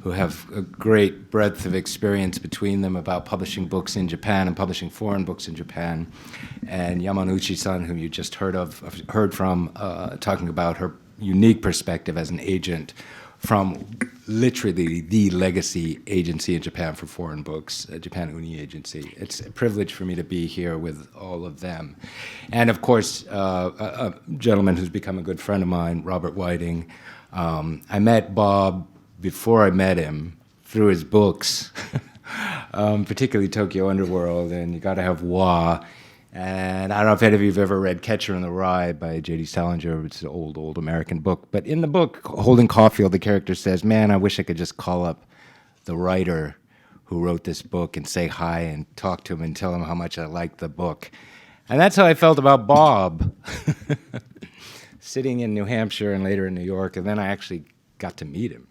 who have a great breadth of experience between them about publishing books in Japan and publishing foreign books in Japan, and Yamanouchi-san, whom you just heard from, talking about her unique perspective as an agent from literally the legacy agency in Japan for foreign books, Japan Uni Agency. It's a privilege for me to be here with all of them. And of course, a gentleman who's become a good friend of mine, Robert Whiting. I met Bob before I met him through his books, particularly Tokyo Underworld and You Gotta Have Wa. And I don't know if any of you have ever read Catcher in the Rye by J.D. Salinger. It's an old American book. But in the book, Holden Caulfield, the character says, man, I wish I could just call up the writer who wrote this book and say hi and talk to him and tell him how much I liked the book. And that's how I felt about Bob, sitting in New Hampshire and later in New York. And then I actually got to meet him,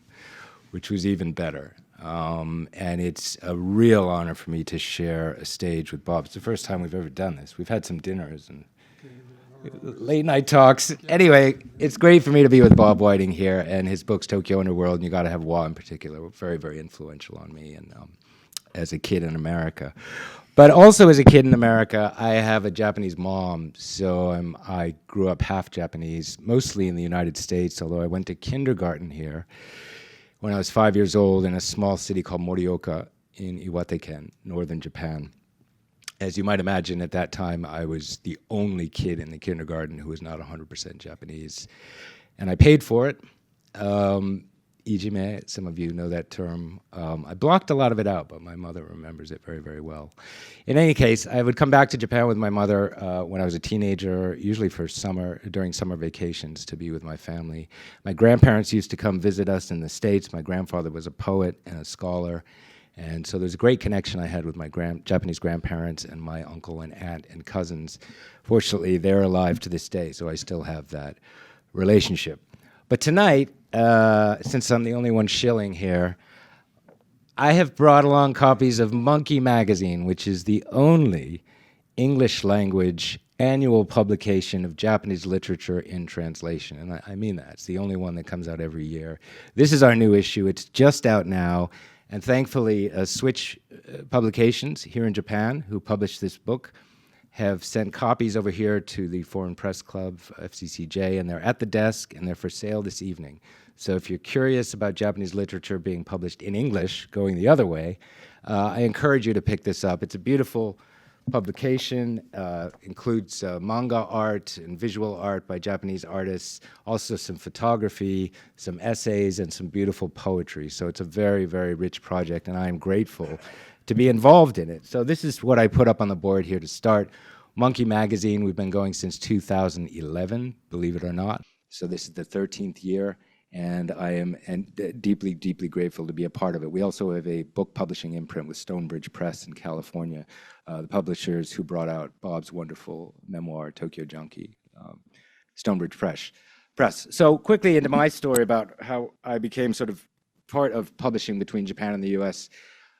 which was even better. And it's a real honor for me to share a stage with Bob. It's the first time we've ever done this. We've had some dinners and late night talks. Anyway, it's great for me to be with Bob Whiting here, and his books, Tokyo Underworld and You Gotta Have Wa in particular, were very, very influential on me and as a kid in America. But also as a kid in America, I have a Japanese mom, so I grew up half Japanese, mostly in the United States, although I went to kindergarten here when I was 5 years old in a small city called Morioka in Iwate-ken, northern Japan. As you might imagine, at that time, I was the only kid in the kindergarten who was not 100% Japanese. And I paid for it. Ijime, some of you know that term. I blocked a lot of it out, but my mother remembers it very, very well. In any case, I would come back to Japan with my mother when I was a teenager, usually for during summer vacations to be with my family. My grandparents used to come visit us in the States. My grandfather was a poet and a scholar, and so there's a great connection I had with my Japanese grandparents and my uncle and aunt and cousins. Fortunately, they're alive to this day, so I still have that relationship. But tonight, since I'm the only one shilling here, I have brought along copies of Monkey Magazine, which is the only English language annual publication of Japanese literature in translation. And I mean that. It's the only one that comes out every year. This is our new issue. It's just out now. And thankfully, Switch Publications here in Japan, who published this book, have sent copies over here to the Foreign Press Club, FCCJ, and they're at the desk and they're for sale this evening. So if you're curious about Japanese literature being published in English, going the other way, I encourage you to pick this up. It's a beautiful publication, includes manga art and visual art by Japanese artists, also some photography, some essays, and some beautiful poetry. So it's a very, very rich project, and I am grateful to be involved in it. So this is what I put up on the board here to start. Monkey Magazine, we've been going since 2011, believe it or not. So this is the 13th year, and I am deeply, deeply grateful to be a part of it. We also have a book publishing imprint with Stonebridge Press in California, the publishers who brought out Bob's wonderful memoir, Tokyo Junkie, Stonebridge Press. So quickly into my story about how I became sort of part of publishing between Japan and the US.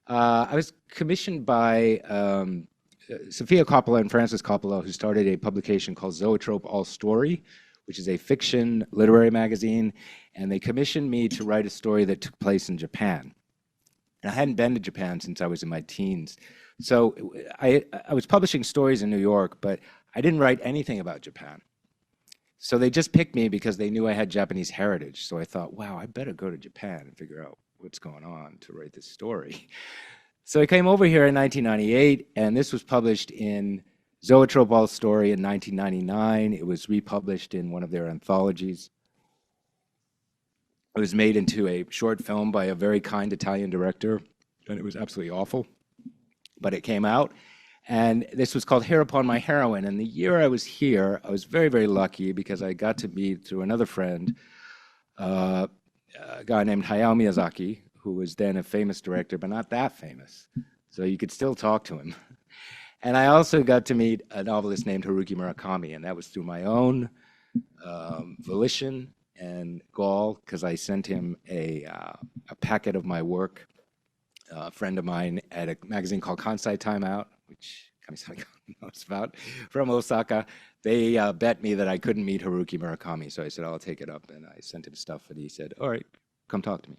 I was commissioned by Sophia Coppola and Francis Coppola, who started a publication called Zoetrope All Story, which is a fiction literary magazine, and they commissioned me to write a story that took place in Japan. And I hadn't been to Japan since I was in my teens. So I was publishing stories in New York, but I didn't write anything about Japan. So they just picked me because they knew I had Japanese heritage. So I thought, wow, I better go to Japan and figure out what's going on to write this story. So I came over here in 1998, and this was published in Zoetrope All Story in 1999. It was republished in one of their anthologies. It was made into a short film by a very kind Italian director, and it was absolutely awful. But it came out, and this was called Hair Upon My Heroine. And the year I was here, I was very, very lucky because I got to meet, through another friend, a guy named Hayao Miyazaki, who was then a famous director, but not that famous. So you could still talk to him. And I also got to meet a novelist named Haruki Murakami, and that was through my own volition and gall because I sent him a packet of my work. A friend of mine at a magazine called Kansai Time Out, which Kamisaki knows about, from Osaka, they bet me that I couldn't meet Haruki Murakami. So I said, I'll take it up. And I sent him stuff, and he said, all right, come talk to me.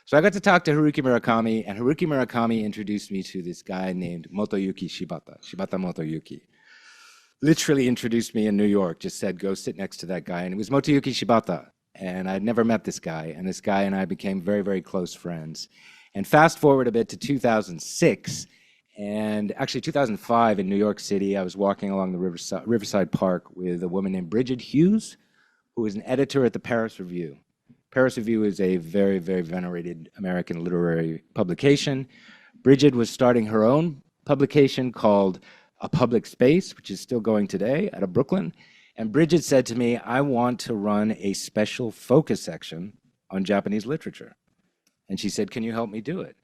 So I got to talk to Haruki Murakami, and Haruki Murakami introduced me to this guy named Motoyuki Shibata, Shibata Motoyuki. Literally introduced me in New York, just said, go sit next to that guy. And it was Motoyuki Shibata. And I'd never met this guy. And this guy and I became very, very close friends. And fast forward a bit to 2006, and actually 2005 in New York City, I was walking along the Riverside Park with a woman named Bridget Hughes, who is an editor at the Paris Review. Paris Review is a very, very venerated American literary publication. Bridget was starting her own publication called A Public Space, which is still going today out of Brooklyn. And Bridget said to me, I want to run a special focus section on Japanese literature. And she said, can you help me do it?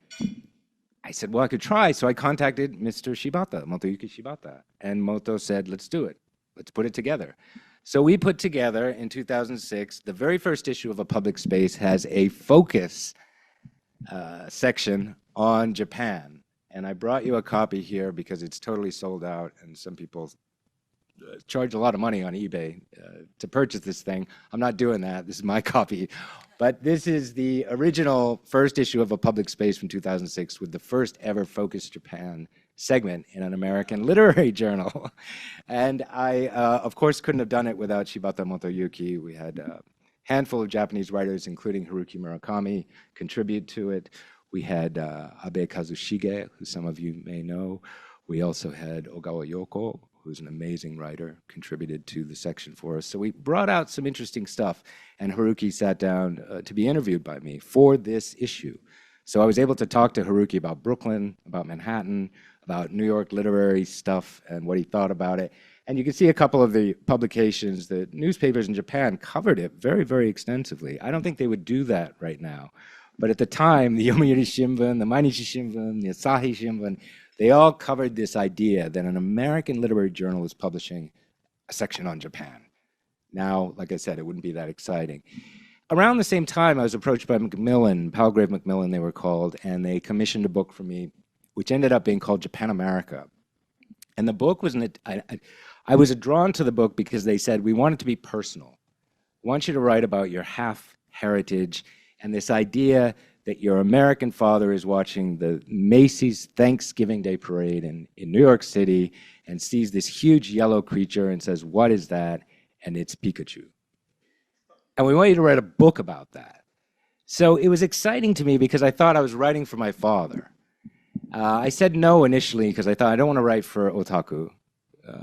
I said, well, I could try. So I contacted Mr. Shibata, Motoyuki Shibata. And Moto said, let's do it. Let's put it together. So we put together in 2006, the very first issue of A Public Space has a focus section on Japan. And I brought you a copy here because it's totally sold out. And some people charge a lot of money on eBay to purchase this thing. I'm not doing that. This is my copy. But this is the original first issue of A Public Space from 2006 with the first ever Focus Japan segment in an American literary journal. And I, of course, couldn't have done it without Shibata Motoyuki. We had a handful of Japanese writers, including Haruki Murakami, contribute to it. We had Abe Kazushige, who some of you may know. We also had Ogawa Yoko, who's an amazing writer, contributed to the section for us. So we brought out some interesting stuff, and Haruki sat down to be interviewed by me for this issue. So I was able to talk to Haruki about Brooklyn, about Manhattan, about New York literary stuff, and what he thought about it. And you can see a couple of the publications, the newspapers in Japan covered it very, very extensively. I don't think they would do that right now. But at the time, the Yomiuri Shimbun, the Mainichi Shimbun, the Asahi Shimbun, they all covered this idea that an American literary journal is publishing a section on Japan. Now, like I said, it wouldn't be that exciting. Around the same time, I was approached by Macmillan, Palgrave Macmillan they were called, and they commissioned a book for me, which ended up being called Japan America. And the book was, I was drawn to the book because they said, we want it to be personal. We want you to write about your half heritage and this idea that your American father is watching the Macy's Thanksgiving Day Parade in New York City and sees this huge yellow creature and says, what is that? And it's Pikachu. And we want you to write a book about that. So it was exciting to me because I thought I was writing for my father. I said no initially because I thought I don't want to write for otaku.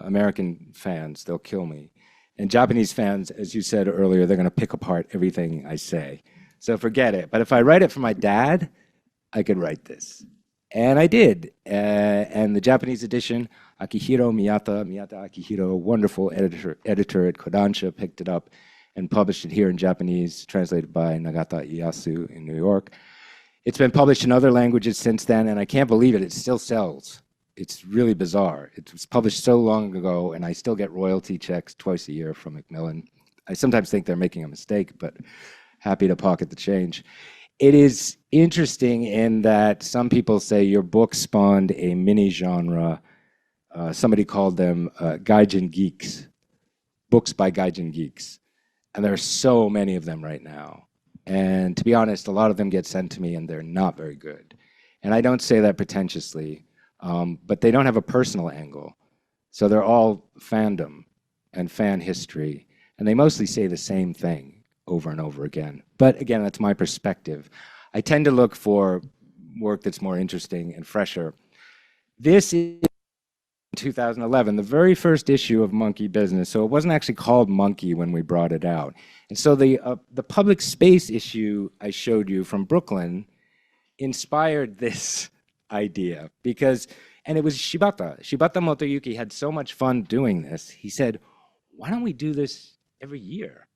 American fans, they'll kill me. And Japanese fans, as you said earlier, they're going to pick apart everything I say. So forget it. But if I write it for my dad, I could write this. And I did. And the Japanese edition, Akihiro Miyata Akihiro, wonderful editor at Kodansha, picked it up and published it here in Japanese, translated by Nagata Ieyasu in New York. It's been published in other languages since then, and I can't believe it. It still sells. It's really bizarre. It was published so long ago, and I still get royalty checks twice a year from Macmillan. I sometimes think they're making a mistake, but happy to pocket the change. It is interesting in that some people say your book spawned a mini genre. Somebody called them gaijin geeks, books by gaijin geeks. And there are so many of them right now. And to be honest, a lot of them get sent to me and they're not very good. And I don't say that pretentiously, but they don't have a personal angle. So they're all fandom and fan history. And they mostly say the same thing over and over again. But again, that's my perspective. I tend to look for work that's more interesting and fresher. This is 2011, the very first issue of Monkey Business. So it wasn't actually called Monkey when we brought it out. And so the public space issue I showed you from Brooklyn inspired this idea because, and it was Shibata Motoyuki had so much fun doing this. He said, why don't we do this every year?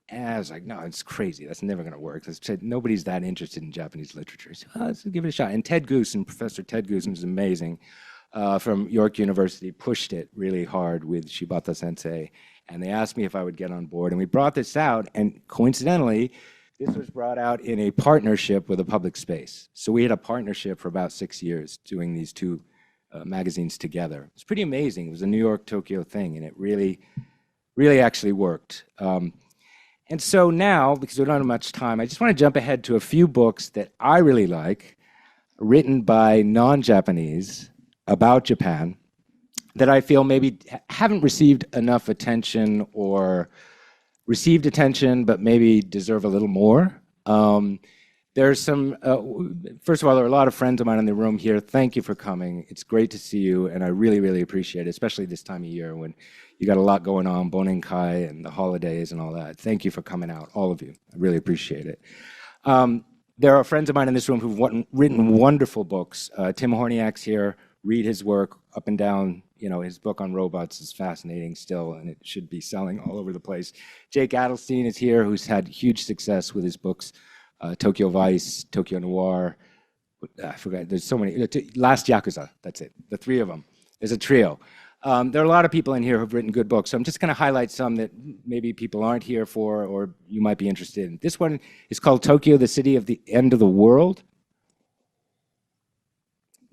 And I was like, no, it's crazy. That's never going to work. Nobody's that interested in Japanese literature. So let's give it a shot. And Ted Goosen, Professor Ted Goosen is amazing. from York University pushed it really hard with Shibata Sensei, and they asked me if I would get on board. And we brought this out, and coincidentally, this was brought out in a partnership with a public space. So we had a partnership for about 6 years doing these two magazines together. It's pretty amazing. It was a New York, Tokyo thing, and it really, really actually worked. And so now, because we don't have much time, I just want to jump ahead to a few books that I really like, written by non-Japanese about Japan, that I feel maybe haven't received enough attention or received attention, but maybe deserve a little more. There's some, first of all, there are a lot of friends of mine in the room here. Thank you for coming. It's great to see you, and I really, really appreciate it, especially this time of year when you got a lot going on, Bonenkai and the holidays and all that. Thank you for coming out, all of you. I really appreciate it. There are friends of mine in this room who've written wonderful books. Tim Horniak's here. Read his work up and down. You know, his book on robots is fascinating still, and it should be selling all over the place. Jake Adelstein is here, who's had huge success with his books, Tokyo Vice, Tokyo Noir. I forgot, there's so many. Last Yakuza, that's it, the three of them. There's a trio. There are a lot of people in here who've written good books, so I'm just going to highlight some that maybe people aren't here for or you might be interested in. This one is called Tokyo, the City of the End of the World.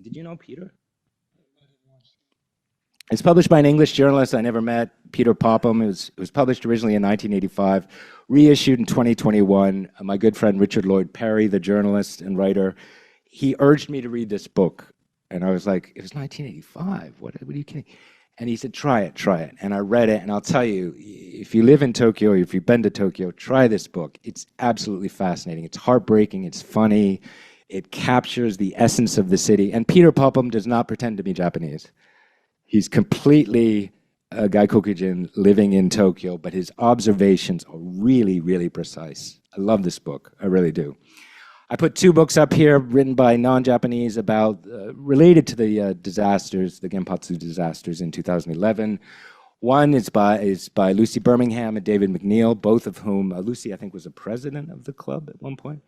Did you know Peter? It's published by an English journalist I never met, Peter Popham. It was published originally in 1985, reissued in 2021. My good friend Richard Lloyd Perry, the journalist and writer, he urged me to read this book. And I was like, it was 1985. What are you kidding? And he said, try it. And I read it, and I'll tell you, if you live in Tokyo, or if you've been to Tokyo, try this book. It's absolutely fascinating. It's heartbreaking. It's funny. It captures the essence of the city. And Peter Popham does not pretend to be Japanese. He's completely a Gaikokujin living in Tokyo, but his observations are really, really precise. I love this book. I really do. I put two books up here written by non-Japanese about, related to the disasters, the Genpatsu disasters in 2011. One is by Lucy Birmingham and David McNeil, both of whom, Lucy I think was a president of the club at one point.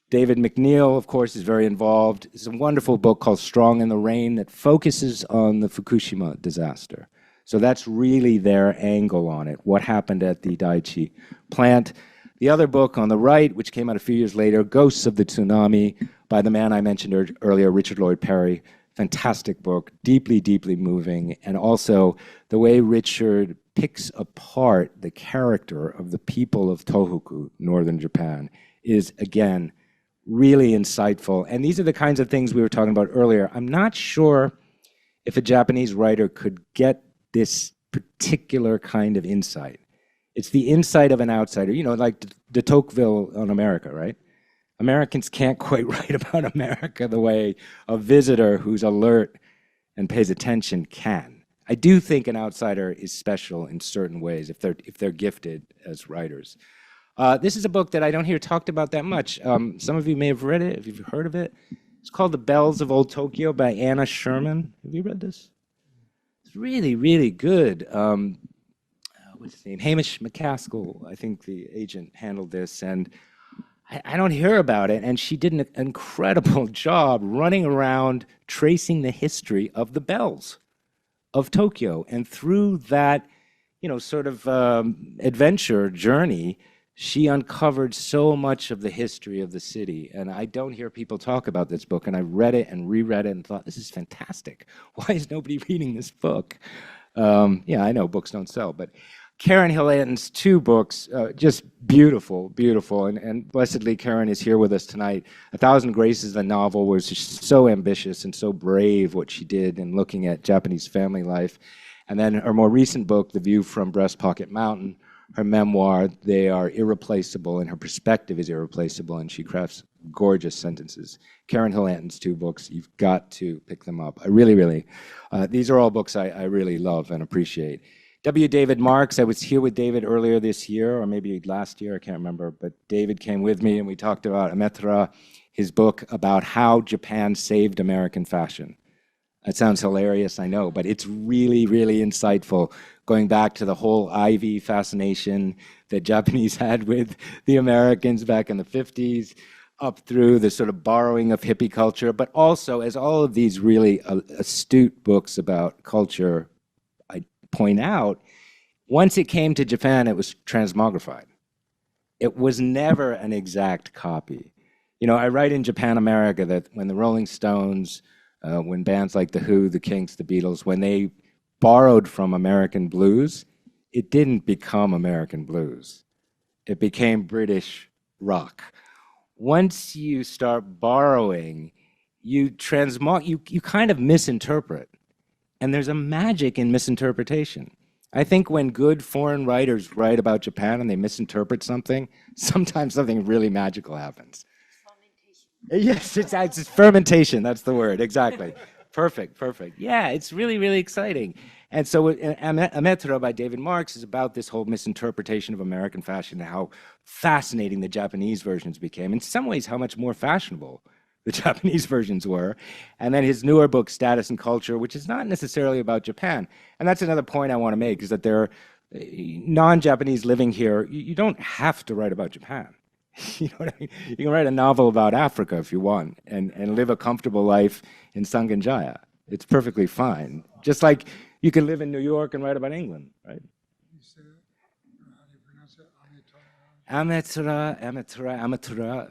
David McNeil, of course, is very involved. It's a wonderful book called Strong in the Rain that focuses on the Fukushima disaster. So that's really their angle on it, what happened at the Daiichi plant. The other book on the right, which came out a few years later, Ghosts of the Tsunami, by the man I mentioned earlier, Richard Lloyd Perry. Fantastic book, deeply, deeply moving. And also the way Richard picks apart the character of the people of Tohoku, northern Japan, is, again, really insightful. And these are the kinds of things we were talking about earlier. I'm not sure if a Japanese writer could get this particular kind of insight. It's the insight of an outsider, you know, like de Tocqueville on America, right? Americans can't quite write about America the way a visitor who's alert and pays attention can. I do think an outsider is special in certain ways if they're gifted as writers. This is a book that I don't hear talked about that much. Some of you may have read it, if you've heard of it. It's called The Bells of Old Tokyo by Anna Sherman. Have you read this? It's really, really good. What's his name? Hamish McCaskill, I think the agent handled this, and I don't hear about it. And she did an incredible job running around tracing the history of the bells of Tokyo. And through that, you know, sort of adventure journey, she uncovered so much of the history of the city. And I don't hear people talk about this book. And I read it and reread it and thought, this is fantastic. Why is nobody reading this book? Yeah, I know books don't sell, but Karen Hillan's two books, just beautiful, beautiful. And blessedly, Karen is here with us tonight. A Thousand Graces, the novel, was just so ambitious and so brave what she did in looking at Japanese family life. And then her more recent book, The View from Breast Pocket Mountain, her memoir, they are irreplaceable, and her perspective is irreplaceable, and she crafts gorgeous sentences. Karen Hillan's two books, you've got to pick them up. I really, really, these are all books I really love and appreciate. W. David Marks, I was here with David earlier this year, or maybe last year, I can't remember, but David came with me and we talked about Ametra, his book about how Japan saved American fashion. That sounds hilarious, I know, but it's really, really insightful, going back to the whole Ivy fascination that Japanese had with the Americans back in the 50s. up through the sort of borrowing of hippie culture, but also as all of these really astute books about culture, I point out, once it came to Japan, it was transmogrified. It was never an exact copy. You know, I write in Japan America that when the Rolling Stones, when bands like The Who, The Kinks, The Beatles, when they borrowed from American blues, it didn't become American blues. It became British rock. Once you start borrowing, you kind of misinterpret. And there's a magic in misinterpretation. I think when good foreign writers write about Japan and they misinterpret something, sometimes something really magical happens. Yes, it's fermentation. That's the word. Exactly. Perfect. Yeah, it's really, really exciting. And so Ametra by David Marks is about this whole misinterpretation of American fashion and how fascinating the Japanese versions became. In some ways, how much more fashionable the Japanese versions were. And then his newer book, Status and Culture, which is not necessarily about Japan. And that's another point I want to make, is that there are non-Japanese living here. You don't have to write about Japan. You know what I mean? You can write a novel about Africa if you want and live a comfortable life in Sangenjaya. It's perfectly fine. Just like you can live in New York and write about England, right? How do you pronounce it? Amatura.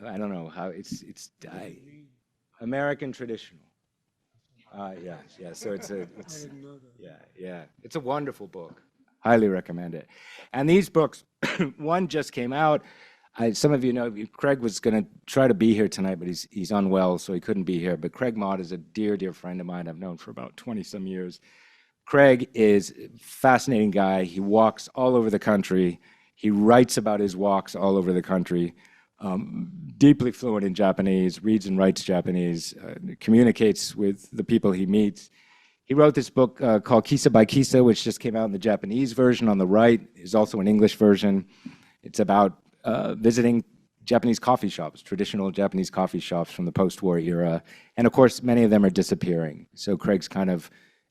I don't know how it's American traditional. Yeah. So it's a wonderful book. Highly recommend it. And these books, one just came out. Some of you know Craig was going to try to be here tonight, but he's unwell, so he couldn't be here. But Craig Mott is a dear, dear friend of mine I've known for about 20-some years. Craig is a fascinating guy. He walks all over the country. He writes about his walks all over the country, deeply fluent in Japanese, reads and writes Japanese, communicates with the people he meets. He wrote this book called Kisa by Kisa, which just came out in the Japanese version on the right. There's also an English version. It's about visiting Japanese coffee shops, traditional Japanese coffee shops from the post-war era. And of course, many of them are disappearing. So Craig's kind of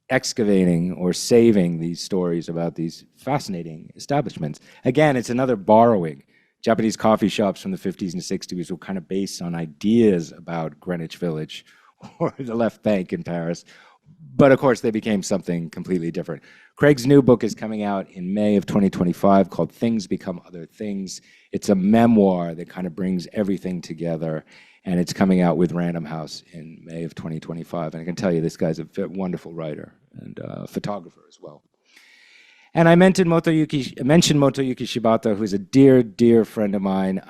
excavating or saving these stories about these fascinating establishments. Again, it's another borrowing. Japanese coffee shops from the 50s and 60s were kind of based on ideas about Greenwich Village or the Left Bank in Paris. But of course, they became something completely different. Craig's new book is coming out in May of 2025 called Things Become Other Things. It's a memoir that kind of brings everything together, and it's coming out with Random House in May of 2025. And I can tell you, this guy's a wonderful writer and photographer as well. And I mentioned Motoyuki Shibata, who's a dear, dear friend of mine.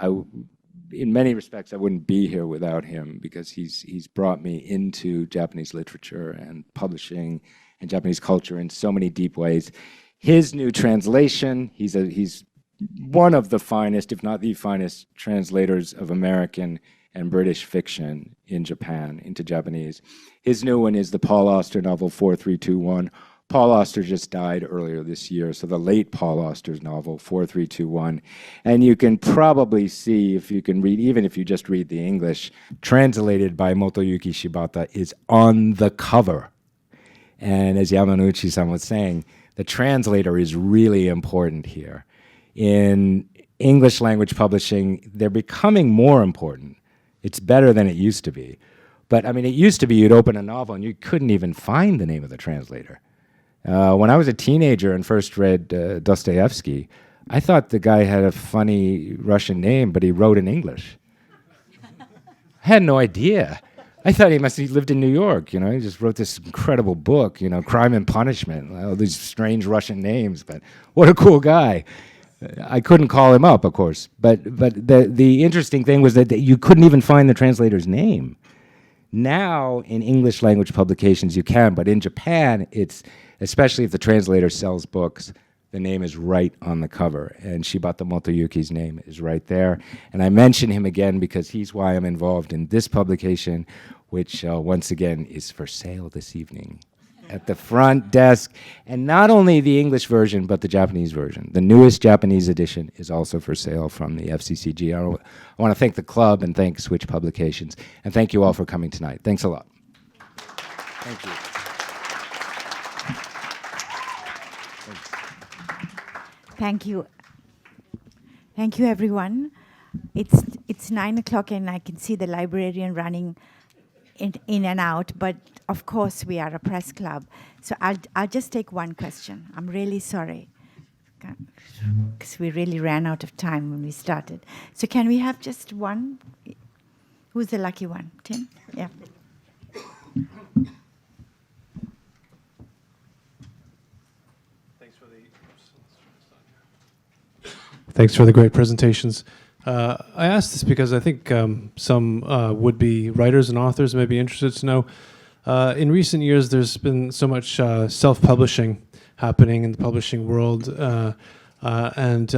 In many respects, I wouldn't be here without him because he's brought me into Japanese literature and publishing and Japanese culture in so many deep ways. His new translation, he's one of the finest, if not the finest, translators of American and British fiction in Japan into Japanese. His new one is the Paul Auster novel 4321. Paul Auster just died earlier this year, so the late Paul Auster's novel, 4321. And you can probably see, if you can read, even if you just read the English, translated by Motoyuki Shibata, is on the cover. And as Yamanouchi-san was saying, the translator is really important here. In English language publishing, they're becoming more important. It's better than it used to be. But I mean, it used to be you'd open a novel and you couldn't even find the name of the translator. When I was a teenager and first read Dostoevsky, I thought the guy had a funny Russian name, but he wrote in English. I had no idea. I thought he lived in New York, you know. He just wrote this incredible book, you know, Crime and Punishment, all these strange Russian names, but what a cool guy. I couldn't call him up, of course, but the interesting thing was that you couldn't even find the translator's name. Now, in English language publications, you can, but in Japan, it's, especially if the translator sells books, the name is right on the cover, and Shibata Motoyuki's name is right there. And I mention him again because he's why I'm involved in this publication, which once again is for sale this evening at the front desk. And not only the English version, but the Japanese version. The newest Japanese edition is also for sale from the FCCG. I want to thank the club and thank Switch Publications. And thank you all for coming tonight. Thanks a lot. Thank you. Thank you. Thank you, everyone. It's 9 o'clock and I can see the librarian running in and out. But of course, we are a press club, so I'll just take one question. I'm really sorry, because we really ran out of time when we started. So can we have just one? Who's the lucky one? Tim? Yeah. Thanks for the great presentations. I asked this because I think some would-be writers and authors may be interested to know. In recent years, there's been so much self-publishing happening in the publishing world, and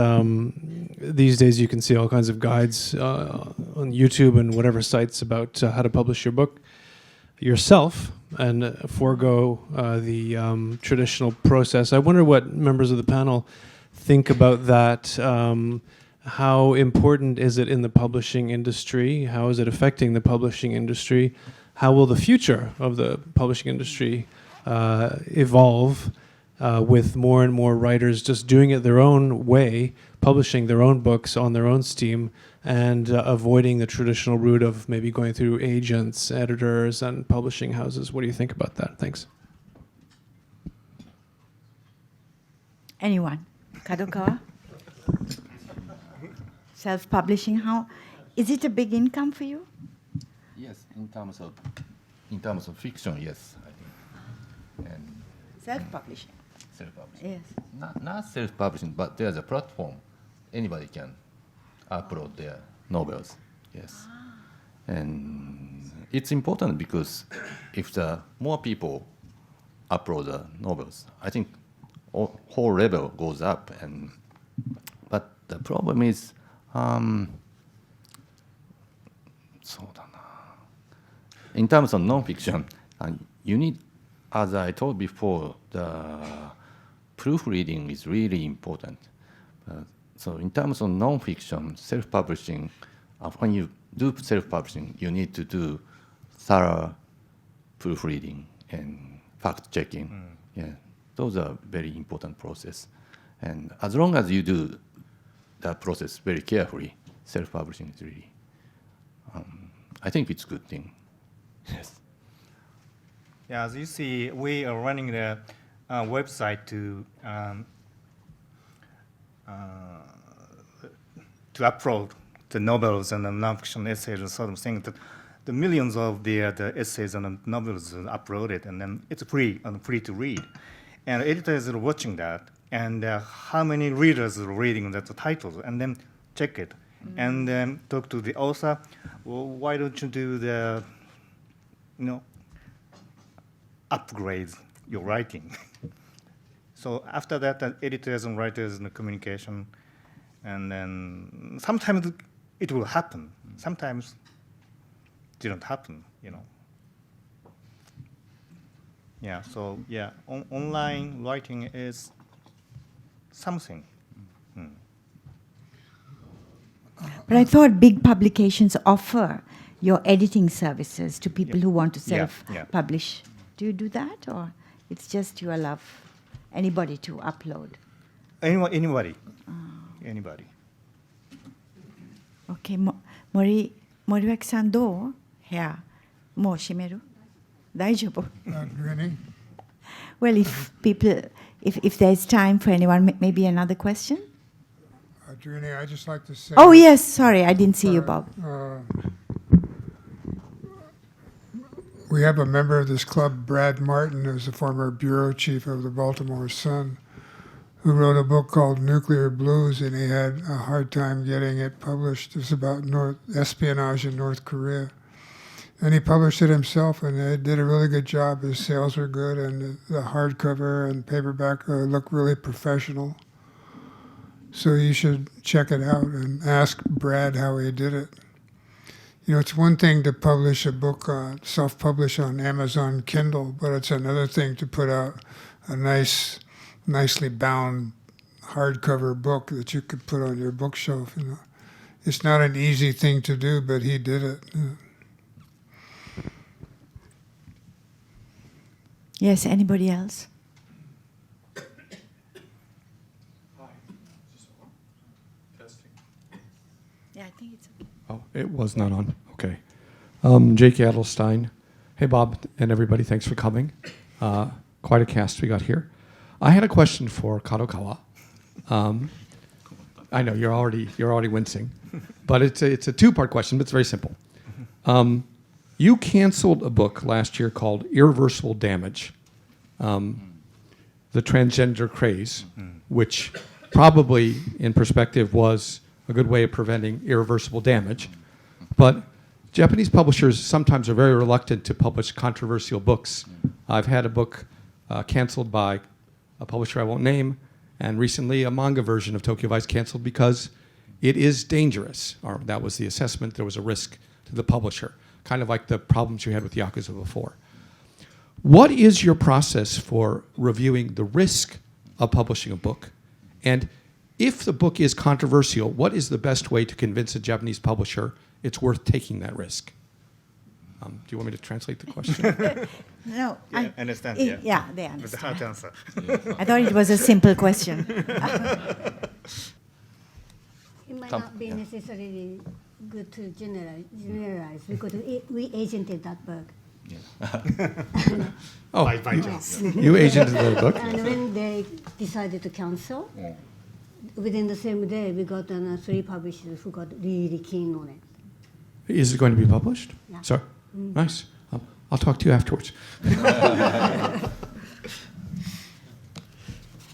these days you can see all kinds of guides on YouTube and whatever sites about how to publish your book yourself and forego the traditional process. I wonder what members of the panel think about that. How important is it in the publishing industry? How is it affecting the publishing industry? How will the future of the publishing industry evolve with more and more writers just doing it their own way, publishing their own books on their own steam, and avoiding the traditional route of maybe going through agents, editors, and publishing houses? What do you think about that? Thanks. Anyone? Kadokawa? Self-publishing, how is it a big income for you? Yes, in terms of fiction, yes, I think. And Self-publishing. self-publishing. Yes. Not self-publishing, but there's a platform. Anybody can upload their novels. Yes. And it's important because if the more people upload the novels, I think whole level goes up. But the problem is, in terms of non-fiction, you need, as I told before, the proofreading is really important. So in terms of non-fiction, self-publishing, when you do self-publishing, you need to do thorough proofreading and fact-checking. Yeah, those are very important process. And as long as you do that process very carefully, self-publishing is really, I think it's a good thing. Yes. Yeah, as you see, we are running the website to upload the novels and the nonfiction essays and sort of thing. That the millions of the essays and the novels are uploaded, and then it's free to read. And editors are watching that, and how many readers are reading the titles, and then check it, and then talk to the author. Well, why don't you do the, upgrade your writing? So after that, the editors and writers and the communication, and then sometimes it will happen. Sometimes it didn't happen, Yeah, so yeah, online writing is something. But I thought big publications offer your editing services to people who want to self-publish. Do you do that, or it's just you allow anybody to upload? Anybody. Anybody. Okay, Moriwaki-san, どう？部屋もう閉める？大丈夫？ Really? Well, if there's time for anyone, maybe another question? Drini, I'd just like to say... Oh, yes, sorry, I didn't see you, Bob. We have a member of this club, Brad Martin, who's the former bureau chief of the Baltimore Sun, who wrote a book called Nuclear Blues, and he had a hard time getting it published. It was about espionage in North Korea. And he published it himself, and he did a really good job. His sales were good, and the hardcover and paperback look really professional. So you should check it out and ask Brad how he did it. It's one thing to publish a book, self-publish on Amazon Kindle, but it's another thing to put out a nicely bound hardcover book that you could put on your bookshelf. It's not an easy thing to do, but he did it. Yes, anybody else? Yeah, I think it's okay. Oh, it was not on. Okay. Jake Adelstein. Hey, Bob and everybody. Thanks for coming. Quite a cast we got here. I had a question for Kadokawa. I know you're already wincing, but it's a two-part question, but it's very simple. You canceled a book last year called Irreversible Damage, The Transgender Craze, which probably, in perspective, was a good way of preventing irreversible damage. But Japanese publishers sometimes are very reluctant to publish controversial books. I've had a book canceled by a publisher I won't name, and recently a manga version of Tokyo Vice canceled because it is dangerous, or that was the assessment. There was a risk to the publisher, kind of like the problems you had with Yakuza before. What is your process for reviewing the risk of publishing a book? And if the book is controversial, what is the best way to convince a Japanese publisher it's worth taking that risk? Do you want me to translate the question? No, I understand. Yeah, they With the hard understand. answer. I thought it was a simple question. It might not be necessarily good to generalize because we agented that book. Oh, By chance. you agented the book? And when they decided to cancel, within the same day, we got 3 publishers who got really keen on it. Is it going to be published? Yeah. Sorry? Nice. I'll talk to you afterwards.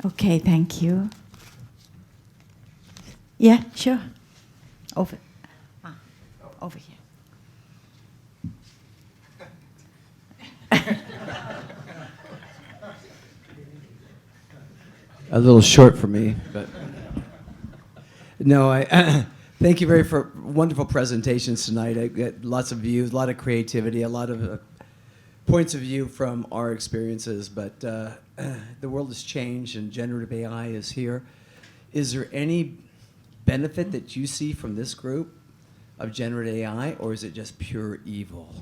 Okay, thank you. Yeah, sure. Over here. A little short for me, but no, I thank you for wonderful presentations tonight. I get lots of views, a lot of creativity, a lot of points of view from our experiences, but the world has changed and generative AI is here. Is there any benefit that you see from this group of generative AI, or is it just pure evil?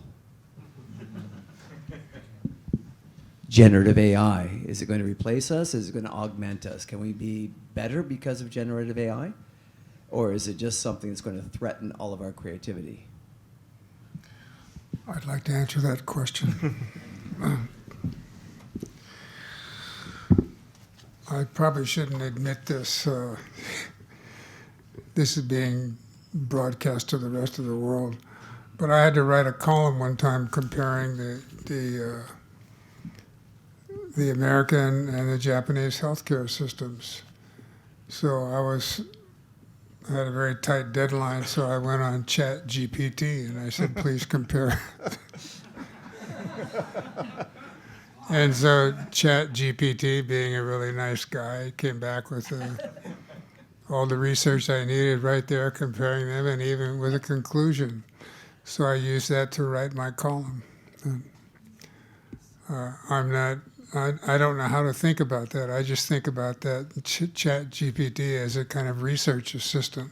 Generative AI, is it going to replace us? Is it going to augment us? Can we be better because of generative AI? Or is it just something that's going to threaten all of our creativity? I'd like to answer that question. I probably shouldn't admit this. This is being broadcast to the rest of the world. But I had to write a column one time comparing the American and the Japanese healthcare systems. So I had a very tight deadline, so I went on ChatGPT and I said, please compare. And so ChatGPT, being a really nice guy, came back with all the research I needed right there, comparing them, and even with a conclusion. So I used that to write my column. I don't know how to think about that. I just think about that ChatGPT as a kind of research assistant.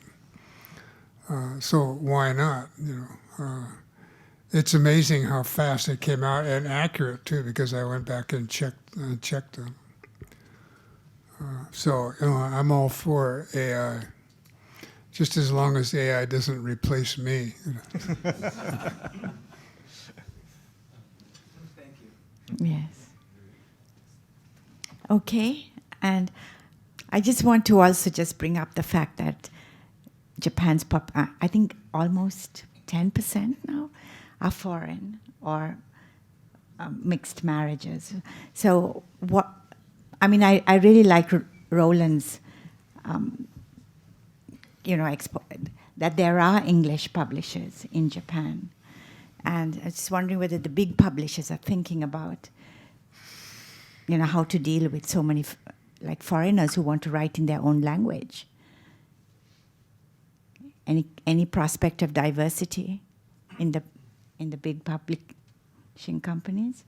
So why not? It's amazing how fast it came out, and accurate too, because I went back and checked them. So I'm all for AI, just as long as AI doesn't replace me. Thank you. Yes. Okay, and I just want to also just bring up the fact that Japan's I think almost 10% now are foreign or mixed marriages. So I really like Roland's, that there are English publishers in Japan, and I was just wondering whether the big publishers are thinking about how to deal with so many foreigners who want to write in their own language. Any prospect of diversity in the big publishing companies?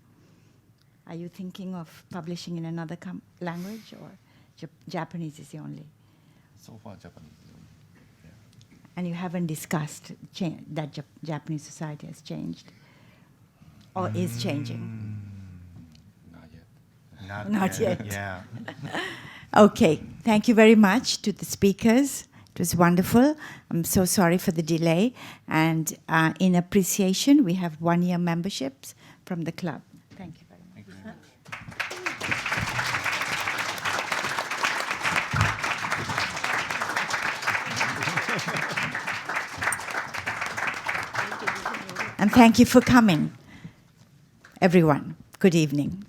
Are you thinking of publishing in another language, or Japanese is the only? So far, Japanese. Yeah. And you haven't discussed that Japanese society has changed or is changing? Not yet. Yeah. Okay, thank you very much to the speakers It was wonderful. I'm so sorry for the delay. And in appreciation, we have 1-year memberships from the club. Thank you very much. And thank you for coming, everyone. Good evening.